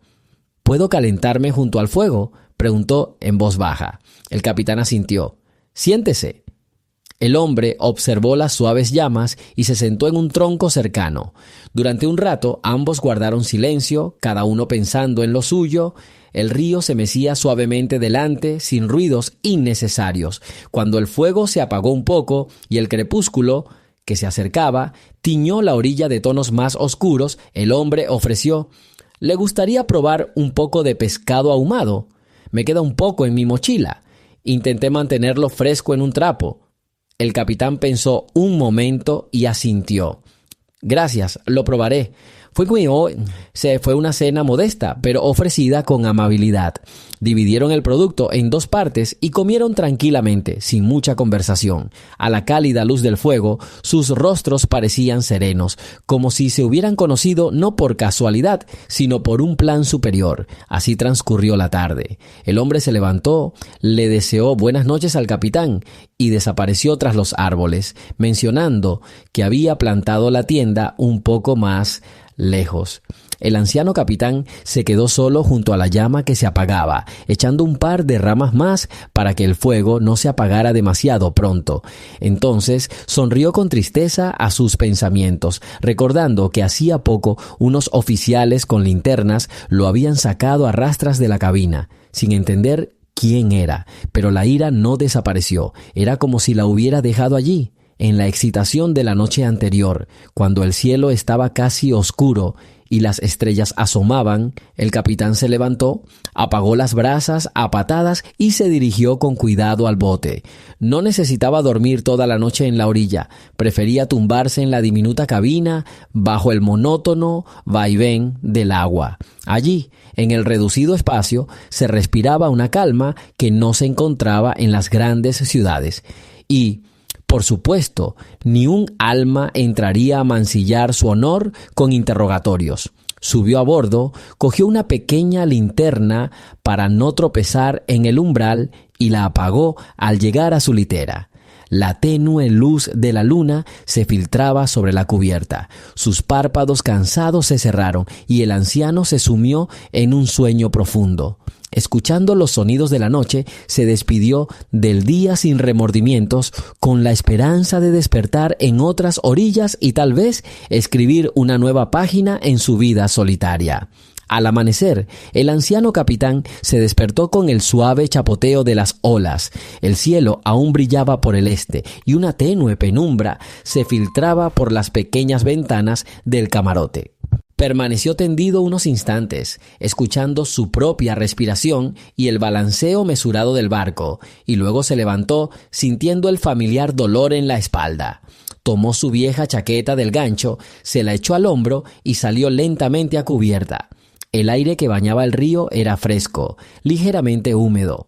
¿Puedo calentarme junto al fuego?, preguntó en voz baja. El capitán asintió. «Siéntese». El hombre observó las suaves llamas y se sentó en un tronco cercano. Durante un rato ambos guardaron silencio, cada uno pensando en lo suyo. El río se mecía suavemente delante, sin ruidos innecesarios. Cuando el fuego se apagó un poco y el crepúsculo, que se acercaba, tiñó la orilla de tonos más oscuros, el hombre ofreció: «¿Le gustaría probar un poco de pescado ahumado? Me queda un poco en mi mochila». Intenté mantenerlo fresco en un trapo. El capitán pensó un momento y asintió. «Gracias, lo probaré». Fue una cena modesta, pero ofrecida con amabilidad. Dividieron el producto en 2 partes y comieron tranquilamente, sin mucha conversación. A la cálida luz del fuego, sus rostros parecían serenos, como si se hubieran conocido no por casualidad, sino por un plan superior. Así transcurrió la tarde. El hombre se levantó, le deseó buenas noches al capitán y desapareció tras los árboles, mencionando que había plantado la tienda un poco más lejos. El anciano capitán se quedó solo junto a la llama que se apagaba, echando un par de ramas más para que el fuego no se apagara demasiado pronto. Entonces sonrió con tristeza a sus pensamientos, recordando que hacía poco unos oficiales con linternas lo habían sacado a rastras de la cabina, sin entender quién era, pero la ira no desapareció. Era como si la hubiera dejado allí, en la excitación de la noche anterior, cuando el cielo estaba casi oscuro y las estrellas asomaban. El capitán se levantó, apagó las brasas a patadas y se dirigió con cuidado al bote. No necesitaba dormir toda la noche en la orilla, prefería tumbarse en la diminuta cabina bajo el monótono vaivén del agua. Allí, en el reducido espacio, se respiraba una calma que no se encontraba en las grandes ciudades. Y, por supuesto, ni un alma entraría a mancillar su honor con interrogatorios. Subió a bordo, cogió una pequeña linterna para no tropezar en el umbral y la apagó al llegar a su litera. La tenue luz de la luna se filtraba sobre la cubierta. Sus párpados cansados se cerraron y el anciano se sumió en un sueño profundo. Escuchando los sonidos de la noche, se despidió del día sin remordimientos, con la esperanza de despertar en otras orillas y tal vez escribir una nueva página en su vida solitaria. Al amanecer, el anciano capitán se despertó con el suave chapoteo de las olas. El cielo aún brillaba por el este y una tenue penumbra se filtraba por las pequeñas ventanas del camarote. Permaneció tendido unos instantes, escuchando su propia respiración y el balanceo mesurado del barco, y luego se levantó sintiendo el familiar dolor en la espalda. Tomó su vieja chaqueta del gancho, se la echó al hombro y salió lentamente a cubierta. El aire que bañaba el río era fresco, ligeramente húmedo.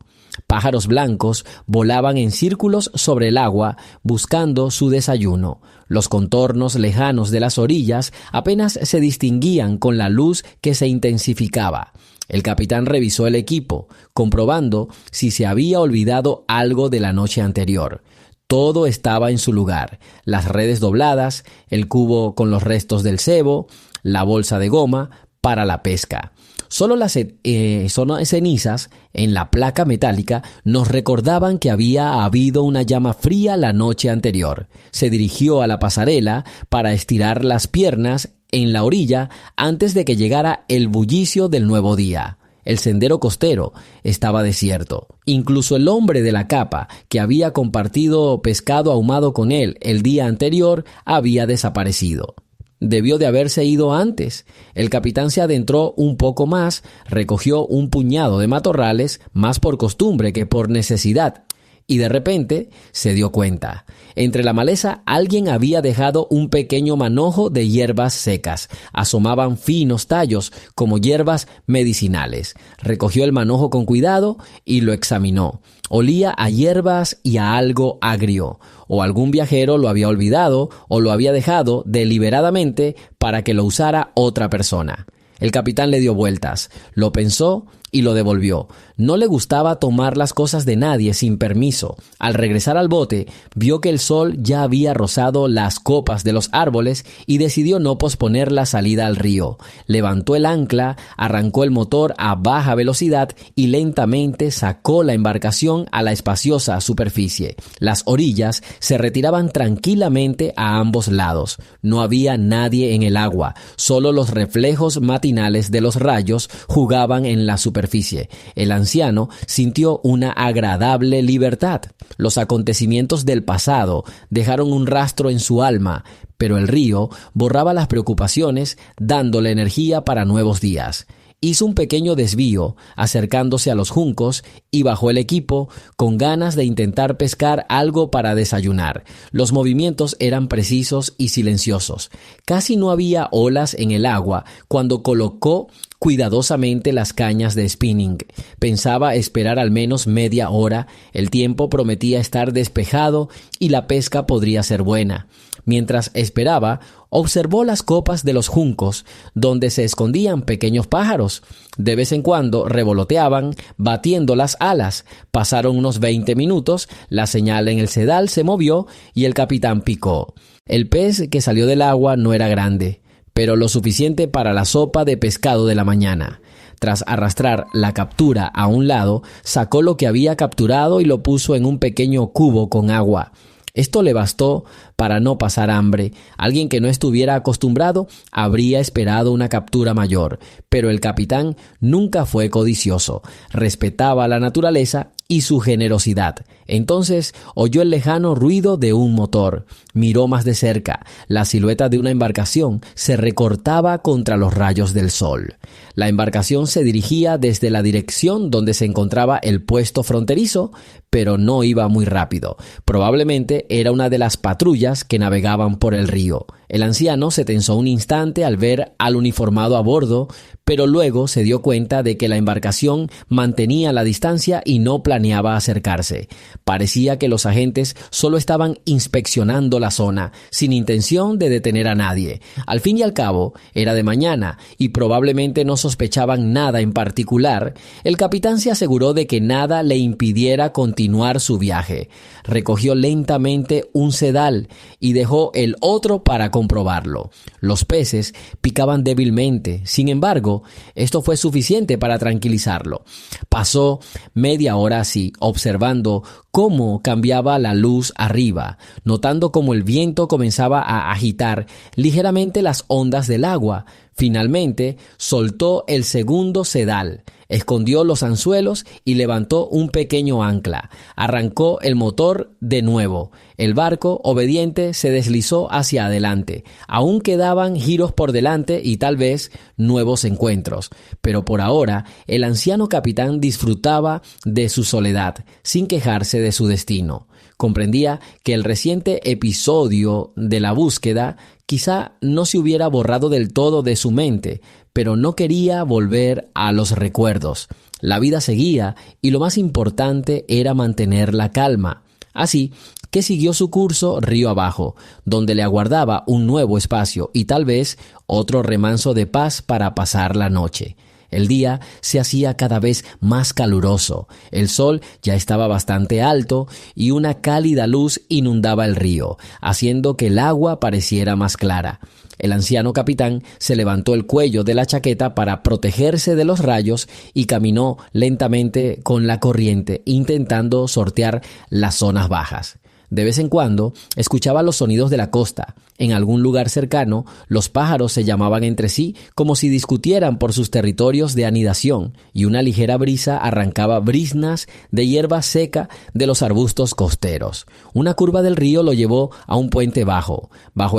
Pájaros blancos volaban en círculos sobre el agua buscando su desayuno. Los contornos lejanos de las orillas apenas se distinguían con la luz que se intensificaba. El capitán revisó el equipo, comprobando si se había olvidado algo de la noche anterior. Todo estaba en su lugar: las redes dobladas, el cubo con los restos del cebo, la bolsa de goma para la pesca. Solo las cenizas en la placa metálica nos recordaban que había habido una llama fría la noche anterior. Se dirigió a la pasarela para estirar las piernas en la orilla antes de que llegara el bullicio del nuevo día. El sendero costero estaba desierto. Incluso el hombre de la capa, que había compartido pescado ahumado con él el día anterior, había desaparecido. Debió de haberse ido antes. El capitán se adentró un poco más, recogió un puñado de matorrales, más por costumbre que por necesidad, y de repente se dio cuenta. Entre la maleza alguien había dejado un pequeño manojo de hierbas secas. Asomaban finos tallos como hierbas medicinales. Recogió el manojo con cuidado y lo examinó. Olía a hierbas y a algo agrio. O algún viajero lo había olvidado o lo había dejado deliberadamente para que lo usara otra persona. El capitán le dio vueltas, lo pensó y lo devolvió. No le gustaba tomar las cosas de nadie sin permiso. Al regresar al bote, vio que el sol ya había rozado las copas de los árboles y decidió no posponer la salida al río. Levantó el ancla, arrancó el motor a baja velocidad y lentamente sacó la embarcación a la espaciosa superficie. Las orillas se retiraban tranquilamente a ambos lados. No había nadie en el agua, solo los reflejos matinales de los rayos jugaban en la superficie. El anciano sintió una agradable libertad. Los acontecimientos del pasado dejaron un rastro en su alma, pero el río borraba las preocupaciones, dándole energía para nuevos días. Hizo un pequeño desvío, acercándose a los juncos, y bajó el equipo con ganas de intentar pescar algo para desayunar. Los movimientos eran precisos y silenciosos. Casi no había olas en el agua cuando colocó cuidadosamente las cañas de spinning. Pensaba esperar al menos media hora. El tiempo prometía estar despejado y la pesca podría ser buena. Mientras esperaba, observó las copas de los juncos, donde se escondían pequeños pájaros. De vez en cuando revoloteaban, batiendo las alas. Pasaron unos 20 minutos, la señal en el sedal se movió y el capitán picó. El pez que salió del agua no era grande, pero lo suficiente para la sopa de pescado de la mañana. Tras arrastrar la captura a un lado, sacó lo que había capturado y lo puso en un pequeño cubo con agua. Esto le bastó para no pasar hambre. Alguien que no estuviera acostumbrado habría esperado una captura mayor, pero el capitán nunca fue codicioso. Respetaba la naturaleza y su generosidad. Entonces oyó el lejano ruido de un motor. Miró más de cerca. La silueta de una embarcación se recortaba contra los rayos del sol. La embarcación se dirigía desde la dirección donde se encontraba el puesto fronterizo, pero no iba muy rápido. Probablemente era una de las patrullas que navegaban por el río. El anciano se tensó un instante al ver al uniformado a bordo, pero luego se dio cuenta de que la embarcación mantenía la distancia y no planeaba acercarse. Parecía que los agentes solo estaban inspeccionando la zona, sin intención de detener a nadie. Al fin y al cabo, era de mañana y probablemente no sospechaban nada en particular. El capitán se aseguró de que nada le impidiera continuar su viaje. Recogió lentamente un sedal y dejó el otro para comprobarlo. Los peces picaban débilmente. Sin embargo, esto fue suficiente para tranquilizarlo. Pasó media hora así, observando cómo cambiaba la luz arriba, notando cómo el viento comenzaba a agitar ligeramente las ondas del agua. Finalmente, soltó el segundo sedal, escondió los anzuelos y levantó un pequeño ancla. Arrancó el motor de nuevo. El barco, obediente, se deslizó hacia adelante. Aún quedaban giros por delante y tal vez nuevos encuentros. Pero por ahora, el anciano capitán disfrutaba de su soledad, sin quejarse de su destino. Comprendía que el reciente episodio de la búsqueda quizá no se hubiera borrado del todo de su mente, pero no quería volver a los recuerdos. La vida seguía y lo más importante era mantener la calma. Así que siguió su curso río abajo, donde le aguardaba un nuevo espacio y tal vez otro remanso de paz para pasar la noche. El día se hacía cada vez más caluroso, el sol ya estaba bastante alto y una cálida luz inundaba el río, haciendo que el agua pareciera más clara. El anciano capitán se levantó el cuello de la chaqueta para protegerse de los rayos y caminó lentamente con la corriente, intentando sortear las zonas bajas. De vez en cuando escuchaba los sonidos de la costa. En algún lugar cercano, los pájaros se llamaban entre sí como si discutieran por sus territorios de anidación, y una ligera brisa arrancaba briznas de hierba seca de los arbustos costeros. Una curva del río lo llevó a un puente bajo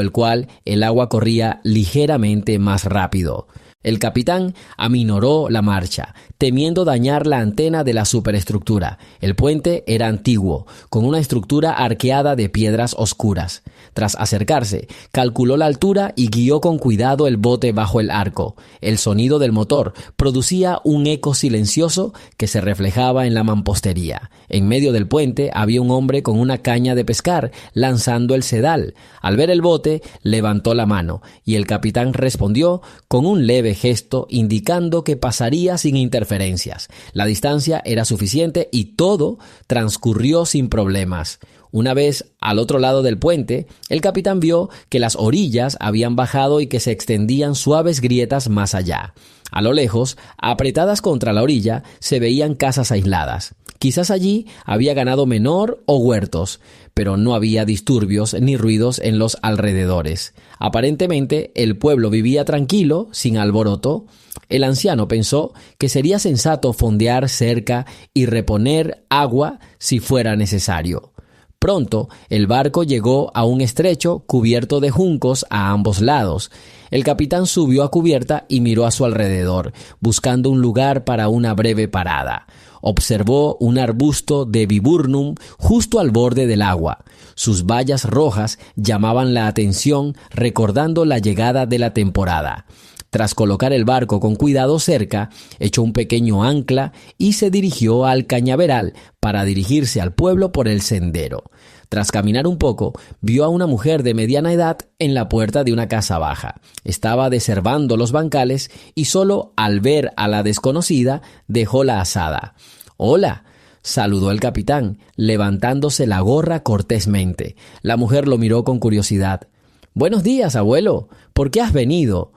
el cual el agua corría ligeramente más rápido. El capitán aminoró la marcha, temiendo dañar la antena de la superestructura. El puente era antiguo, con una estructura arqueada de piedras oscuras. Tras acercarse, calculó la altura y guió con cuidado el bote bajo el arco. El sonido del motor producía un eco silencioso que se reflejaba en la mampostería. En medio del puente había un hombre con una caña de pescar, lanzando el sedal. Al ver el bote, levantó la mano, y el capitán respondió con un leve gesto indicando que pasaría sin interferencias. La distancia era suficiente y todo transcurrió sin problemas. Una vez al otro lado del puente, el capitán vio que las orillas habían bajado y que se extendían suaves grietas más allá. A lo lejos, apretadas contra la orilla, se veían casas aisladas. Quizás allí había ganado menor o huertos, pero no había disturbios ni ruidos en los alrededores. Aparentemente, el pueblo vivía tranquilo, sin alboroto. El anciano pensó que sería sensato fondear cerca y reponer agua si fuera necesario. Pronto, el barco llegó a un estrecho cubierto de juncos a ambos lados. El capitán subió a cubierta y miró a su alrededor, buscando un lugar para una breve parada. Observó un arbusto de viburnum justo al borde del agua. Sus bayas rojas llamaban la atención, recordando la llegada de la temporada. Tras colocar el barco con cuidado cerca, echó un pequeño ancla y se dirigió al cañaveral para dirigirse al pueblo por el sendero. Tras caminar un poco, vio a una mujer de mediana edad en la puerta de una casa baja. Estaba deshervando los bancales y solo al ver a la desconocida dejó la azada. «Hola», saludó el capitán, levantándose la gorra cortésmente. La mujer lo miró con curiosidad. «Buenos días, abuelo. ¿Por qué has venido?»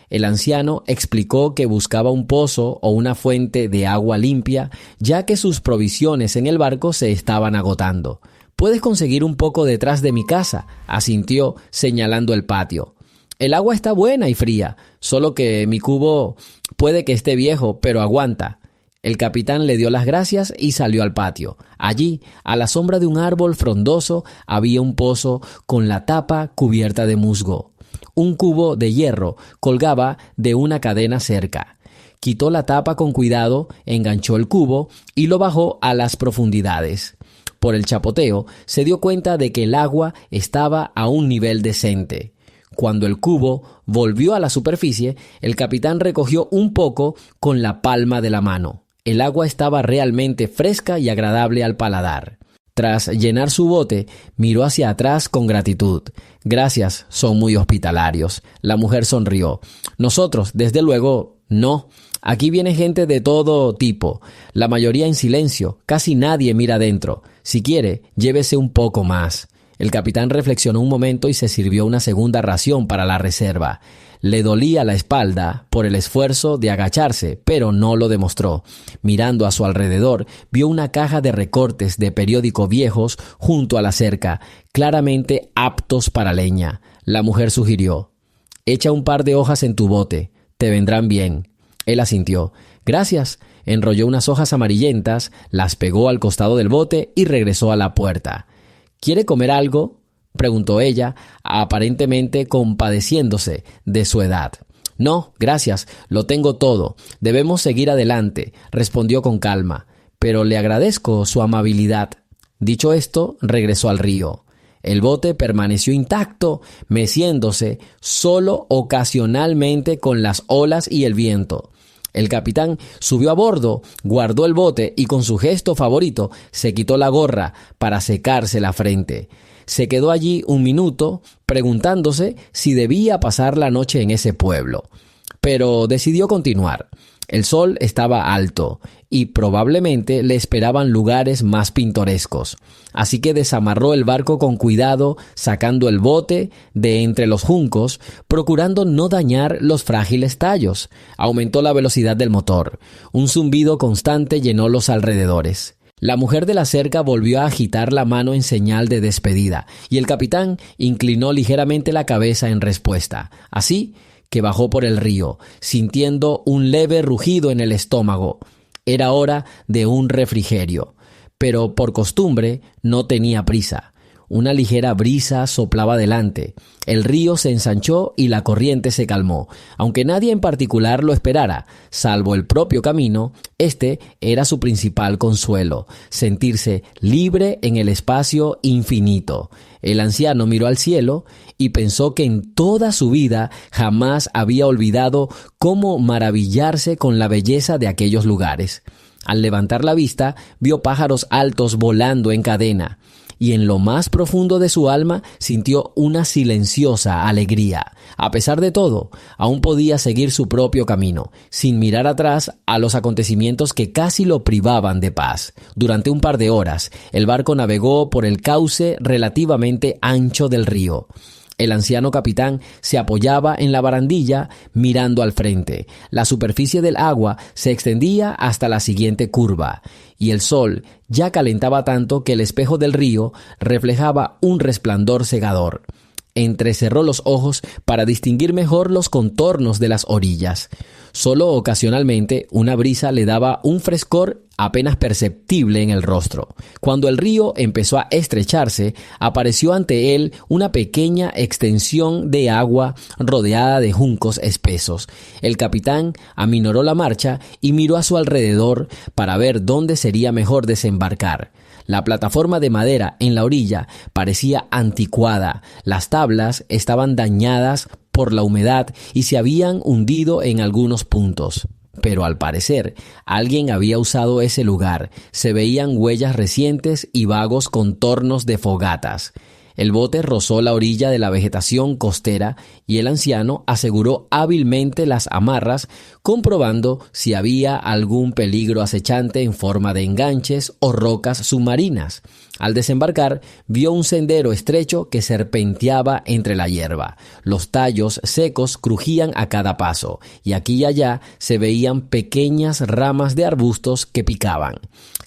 El anciano explicó que buscaba un pozo o una fuente de agua limpia, ya que sus provisiones en el barco se estaban agotando. «¿Puedes conseguir un poco detrás de mi casa?», asintió, señalando el patio. «El agua está buena y fría, solo que mi cubo puede que esté viejo, pero aguanta». El capitán le dio las gracias y salió al patio. Allí, a la sombra de un árbol frondoso, había un pozo con la tapa cubierta de musgo. Un cubo de hierro colgaba de una cadena cerca. Quitó la tapa con cuidado, enganchó el cubo y lo bajó a las profundidades. Por el chapoteo, se dio cuenta de que el agua estaba a un nivel decente. Cuando el cubo volvió a la superficie, el capitán recogió un poco con la palma de la mano. El agua estaba realmente fresca y agradable al paladar. Tras llenar su bote, miró hacia atrás con gratitud. «Gracias, son muy hospitalarios». La mujer sonrió. «Nosotros, desde luego, no. Aquí viene gente de todo tipo, la mayoría en silencio, casi nadie mira adentro. Si quiere, llévese un poco más». El capitán reflexionó un momento y se sirvió una segunda ración para la reserva. Le dolía la espalda por el esfuerzo de agacharse, pero no lo demostró. Mirando a su alrededor, vio una caja de recortes de periódico viejos junto a la cerca, claramente aptos para leña. La mujer sugirió: «Echa un par de hojas en tu bote, te vendrán bien». Él asintió. «Gracias». Enrolló unas hojas amarillentas, las pegó al costado del bote y regresó a la puerta. «¿Quiere comer algo?», preguntó ella, aparentemente compadeciéndose de su edad. «No, gracias, lo tengo todo. Debemos seguir adelante», respondió con calma. «Pero le agradezco su amabilidad». Dicho esto, regresó al río. El bote permaneció intacto, meciéndose solo ocasionalmente con las olas y el viento. El capitán subió a bordo, guardó el bote y con su gesto favorito se quitó la gorra para secarse la frente. Se quedó allí un minuto preguntándose si debía pasar la noche en ese pueblo, pero decidió continuar. El sol estaba alto y probablemente le esperaban lugares más pintorescos. Así que desamarró el barco con cuidado, sacando el bote de entre los juncos, procurando no dañar los frágiles tallos. Aumentó la velocidad del motor. Un zumbido constante llenó los alrededores. La mujer de la cerca volvió a agitar la mano en señal de despedida, y el capitán inclinó ligeramente la cabeza en respuesta. Así que bajó por el río, sintiendo un leve rugido en el estómago. Era hora de un refrigerio, pero por costumbre no tenía prisa. Una ligera brisa soplaba delante. El río se ensanchó y la corriente se calmó. Aunque nadie en particular lo esperara, salvo el propio camino, este era su principal consuelo: sentirse libre en el espacio infinito. El anciano miró al cielo y pensó que en toda su vida jamás había olvidado cómo maravillarse con la belleza de aquellos lugares. Al levantar la vista, vio pájaros altos volando en cadena, y en lo más profundo de su alma sintió una silenciosa alegría. A pesar de todo, aún podía seguir su propio camino, sin mirar atrás a los acontecimientos que casi lo privaban de paz. Durante un par de horas, el barco navegó por el cauce relativamente ancho del río. El anciano capitán se apoyaba en la barandilla mirando al frente. La superficie del agua se extendía hasta la siguiente curva, y el sol ya calentaba tanto que el espejo del río reflejaba un resplandor cegador. Entrecerró los ojos para distinguir mejor los contornos de las orillas. Solo ocasionalmente una brisa le daba un frescor apenas perceptible en el rostro. Cuando el río empezó a estrecharse, apareció ante él una pequeña extensión de agua rodeada de juncos espesos. El capitán aminoró la marcha y miró a su alrededor para ver dónde sería mejor desembarcar. La plataforma de madera en la orilla parecía anticuada. Las tablas estaban dañadas por la humedad y se habían hundido en algunos puntos. Pero al parecer, alguien había usado ese lugar. Se veían huellas recientes y vagos contornos de fogatas. El bote rozó la orilla de la vegetación costera y el anciano aseguró hábilmente las amarras, comprobando si había algún peligro acechante en forma de enganches o rocas submarinas. Al desembarcar, vio un sendero estrecho que serpenteaba entre la hierba. Los tallos secos crujían a cada paso, y aquí y allá se veían pequeñas ramas de arbustos que picaban.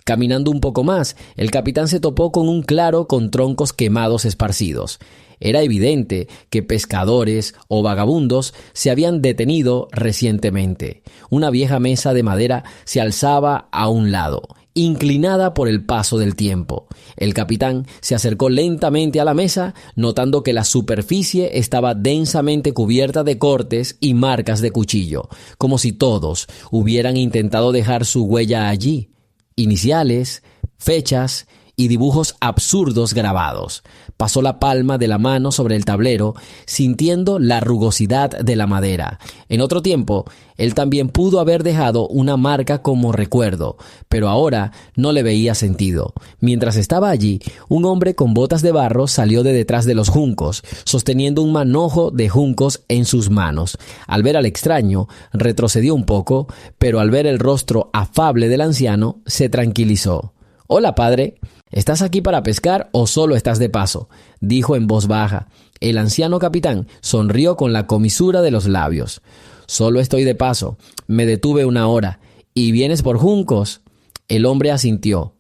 Caminando un poco más, el capitán se topó con un claro con troncos quemados esparcidos. Era evidente que pescadores o vagabundos se habían detenido recientemente. Una vieja mesa de madera se alzaba a un lado, inclinada por el paso del tiempo. El capitán se acercó lentamente a la mesa, notando que la superficie estaba densamente cubierta de cortes y marcas de cuchillo, como si todos hubieran intentado dejar su huella allí. Iniciales, fechas y dibujos absurdos grabados. Pasó la palma de la mano sobre el tablero, sintiendo la rugosidad de la madera. En otro tiempo, él también pudo haber dejado una marca como recuerdo, pero ahora no le veía sentido. Mientras estaba allí, un hombre con botas de barro salió de detrás de los juncos, sosteniendo un manojo de juncos en sus manos. Al ver al extraño, retrocedió un poco, pero al ver el rostro afable del anciano, se tranquilizó. «Hola, padre. ¿Estás aquí para pescar o solo estás de paso?», dijo en voz baja. El anciano capitán sonrió con la comisura de los labios. «Solo estoy de paso. Me detuve una hora. ¿Y vienes por juncos?». El hombre asintió.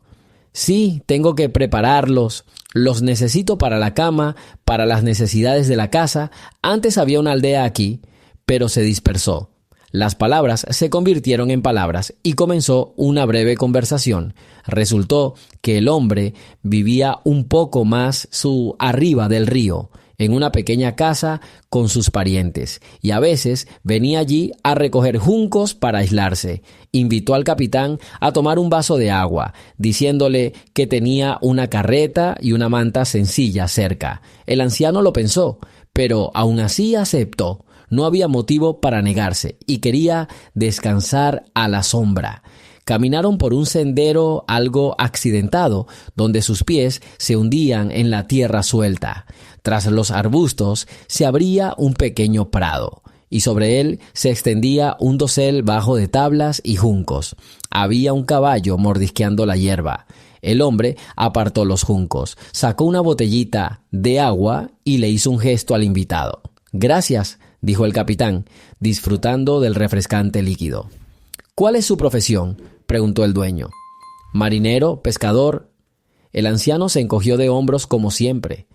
«Sí, tengo que prepararlos. Los necesito para la cama, para las necesidades de la casa. Antes había una aldea aquí, pero se dispersó». Las palabras se convirtieron en palabras y comenzó una breve conversación. Resultó que el hombre vivía un poco más arriba del río, en una pequeña casa con sus parientes, y a veces venía allí a recoger juncos para aislarse. Invitó al capitán a tomar un vaso de agua, diciéndole que tenía una carreta y una manta sencilla cerca. El anciano lo pensó, pero aún así aceptó. No había motivo para negarse y quería descansar a la sombra. Caminaron por un sendero algo accidentado, donde sus pies se hundían en la tierra suelta. Tras los arbustos se abría un pequeño prado, y sobre él se extendía un dosel bajo de tablas y juncos. Había un caballo mordisqueando la hierba. El hombre apartó los juncos, sacó una botellita de agua y le hizo un gesto al invitado. «Gracias», dijo el capitán, disfrutando del refrescante líquido. «¿Cuál es su profesión?», preguntó el dueño. «Marinero, pescador». El anciano se encogió de hombros como siempre.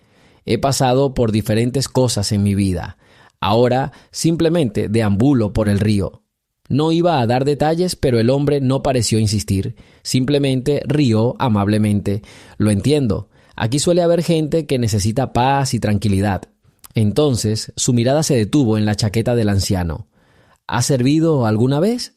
«He pasado por diferentes cosas en mi vida. Ahora simplemente deambulo por el río». No iba a dar detalles, pero el hombre no pareció insistir. Simplemente rió amablemente. «Lo entiendo. Aquí suele haber gente que necesita paz y tranquilidad». Entonces su mirada se detuvo en la chaqueta del anciano. «¿Ha servido alguna vez?».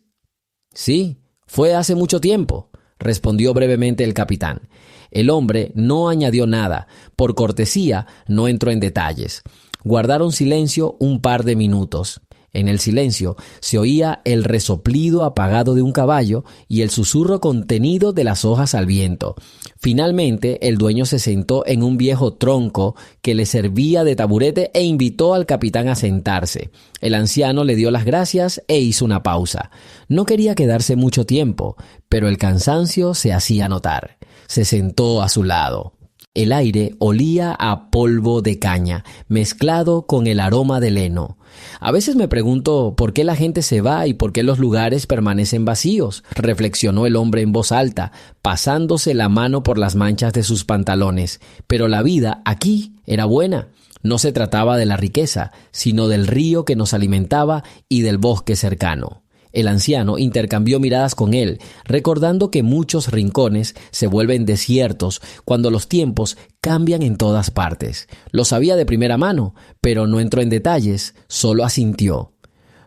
«Sí, fue hace mucho tiempo», respondió brevemente el capitán. El hombre no añadió nada. Por cortesía, no entró en detalles. Guardaron silencio un par de minutos. En el silencio se oía el resoplido apagado de un caballo y el susurro contenido de las hojas al viento. Finalmente, el dueño se sentó en un viejo tronco que le servía de taburete e invitó al capitán a sentarse. El anciano le dio las gracias e hizo una pausa. No quería quedarse mucho tiempo, pero el cansancio se hacía notar. Se sentó a su lado. El aire olía a polvo de caña, mezclado con el aroma del heno. A veces me pregunto por qué la gente se va y por qué los lugares permanecen vacíos, reflexionó el hombre en voz alta, pasándose la mano por las manchas de sus pantalones. Pero la vida aquí era buena. No se trataba de la riqueza, sino del río que nos alimentaba y del bosque cercano. El anciano intercambió miradas con él, recordando que muchos rincones se vuelven desiertos cuando los tiempos cambian en todas partes. Lo sabía de primera mano, pero no entró en detalles, solo asintió.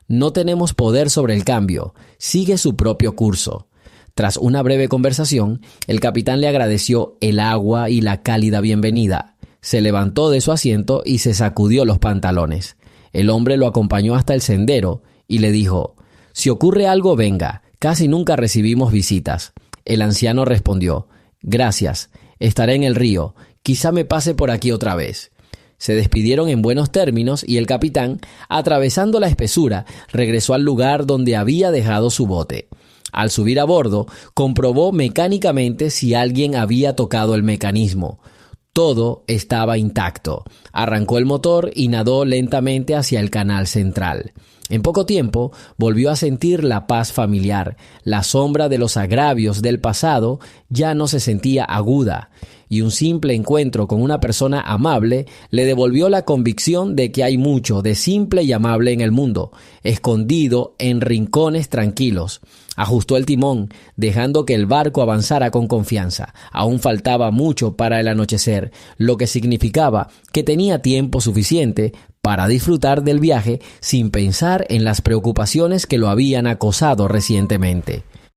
No tenemos poder sobre el cambio, sigue su propio curso. Tras una breve conversación, el capitán le agradeció el agua y la cálida bienvenida. Se levantó de su asiento y se sacudió los pantalones. El hombre lo acompañó hasta el sendero y le dijo: «Si ocurre algo, venga. Casi nunca recibimos visitas». El anciano respondió: «Gracias. Estaré en el río. Quizá me pase por aquí otra vez». Se despidieron en buenos términos y el capitán, atravesando la espesura, regresó al lugar donde había dejado su bote. Al subir a bordo, comprobó mecánicamente si alguien había tocado el mecanismo. Todo estaba intacto. Arrancó el motor y nadó lentamente hacia el canal central. En poco tiempo volvió a sentir la paz familiar. La sombra de los agravios del pasado ya no se sentía aguda, y un simple encuentro con una persona amable le devolvió la convicción de que hay mucho de simple y amable en el mundo, escondido en rincones tranquilos. Ajustó el timón, dejando que el barco avanzara con confianza. Aún faltaba mucho para el anochecer, lo que significaba que tenía tiempo suficiente para disfrutar del viaje sin pensar en las preocupaciones que lo habían acosado recientemente.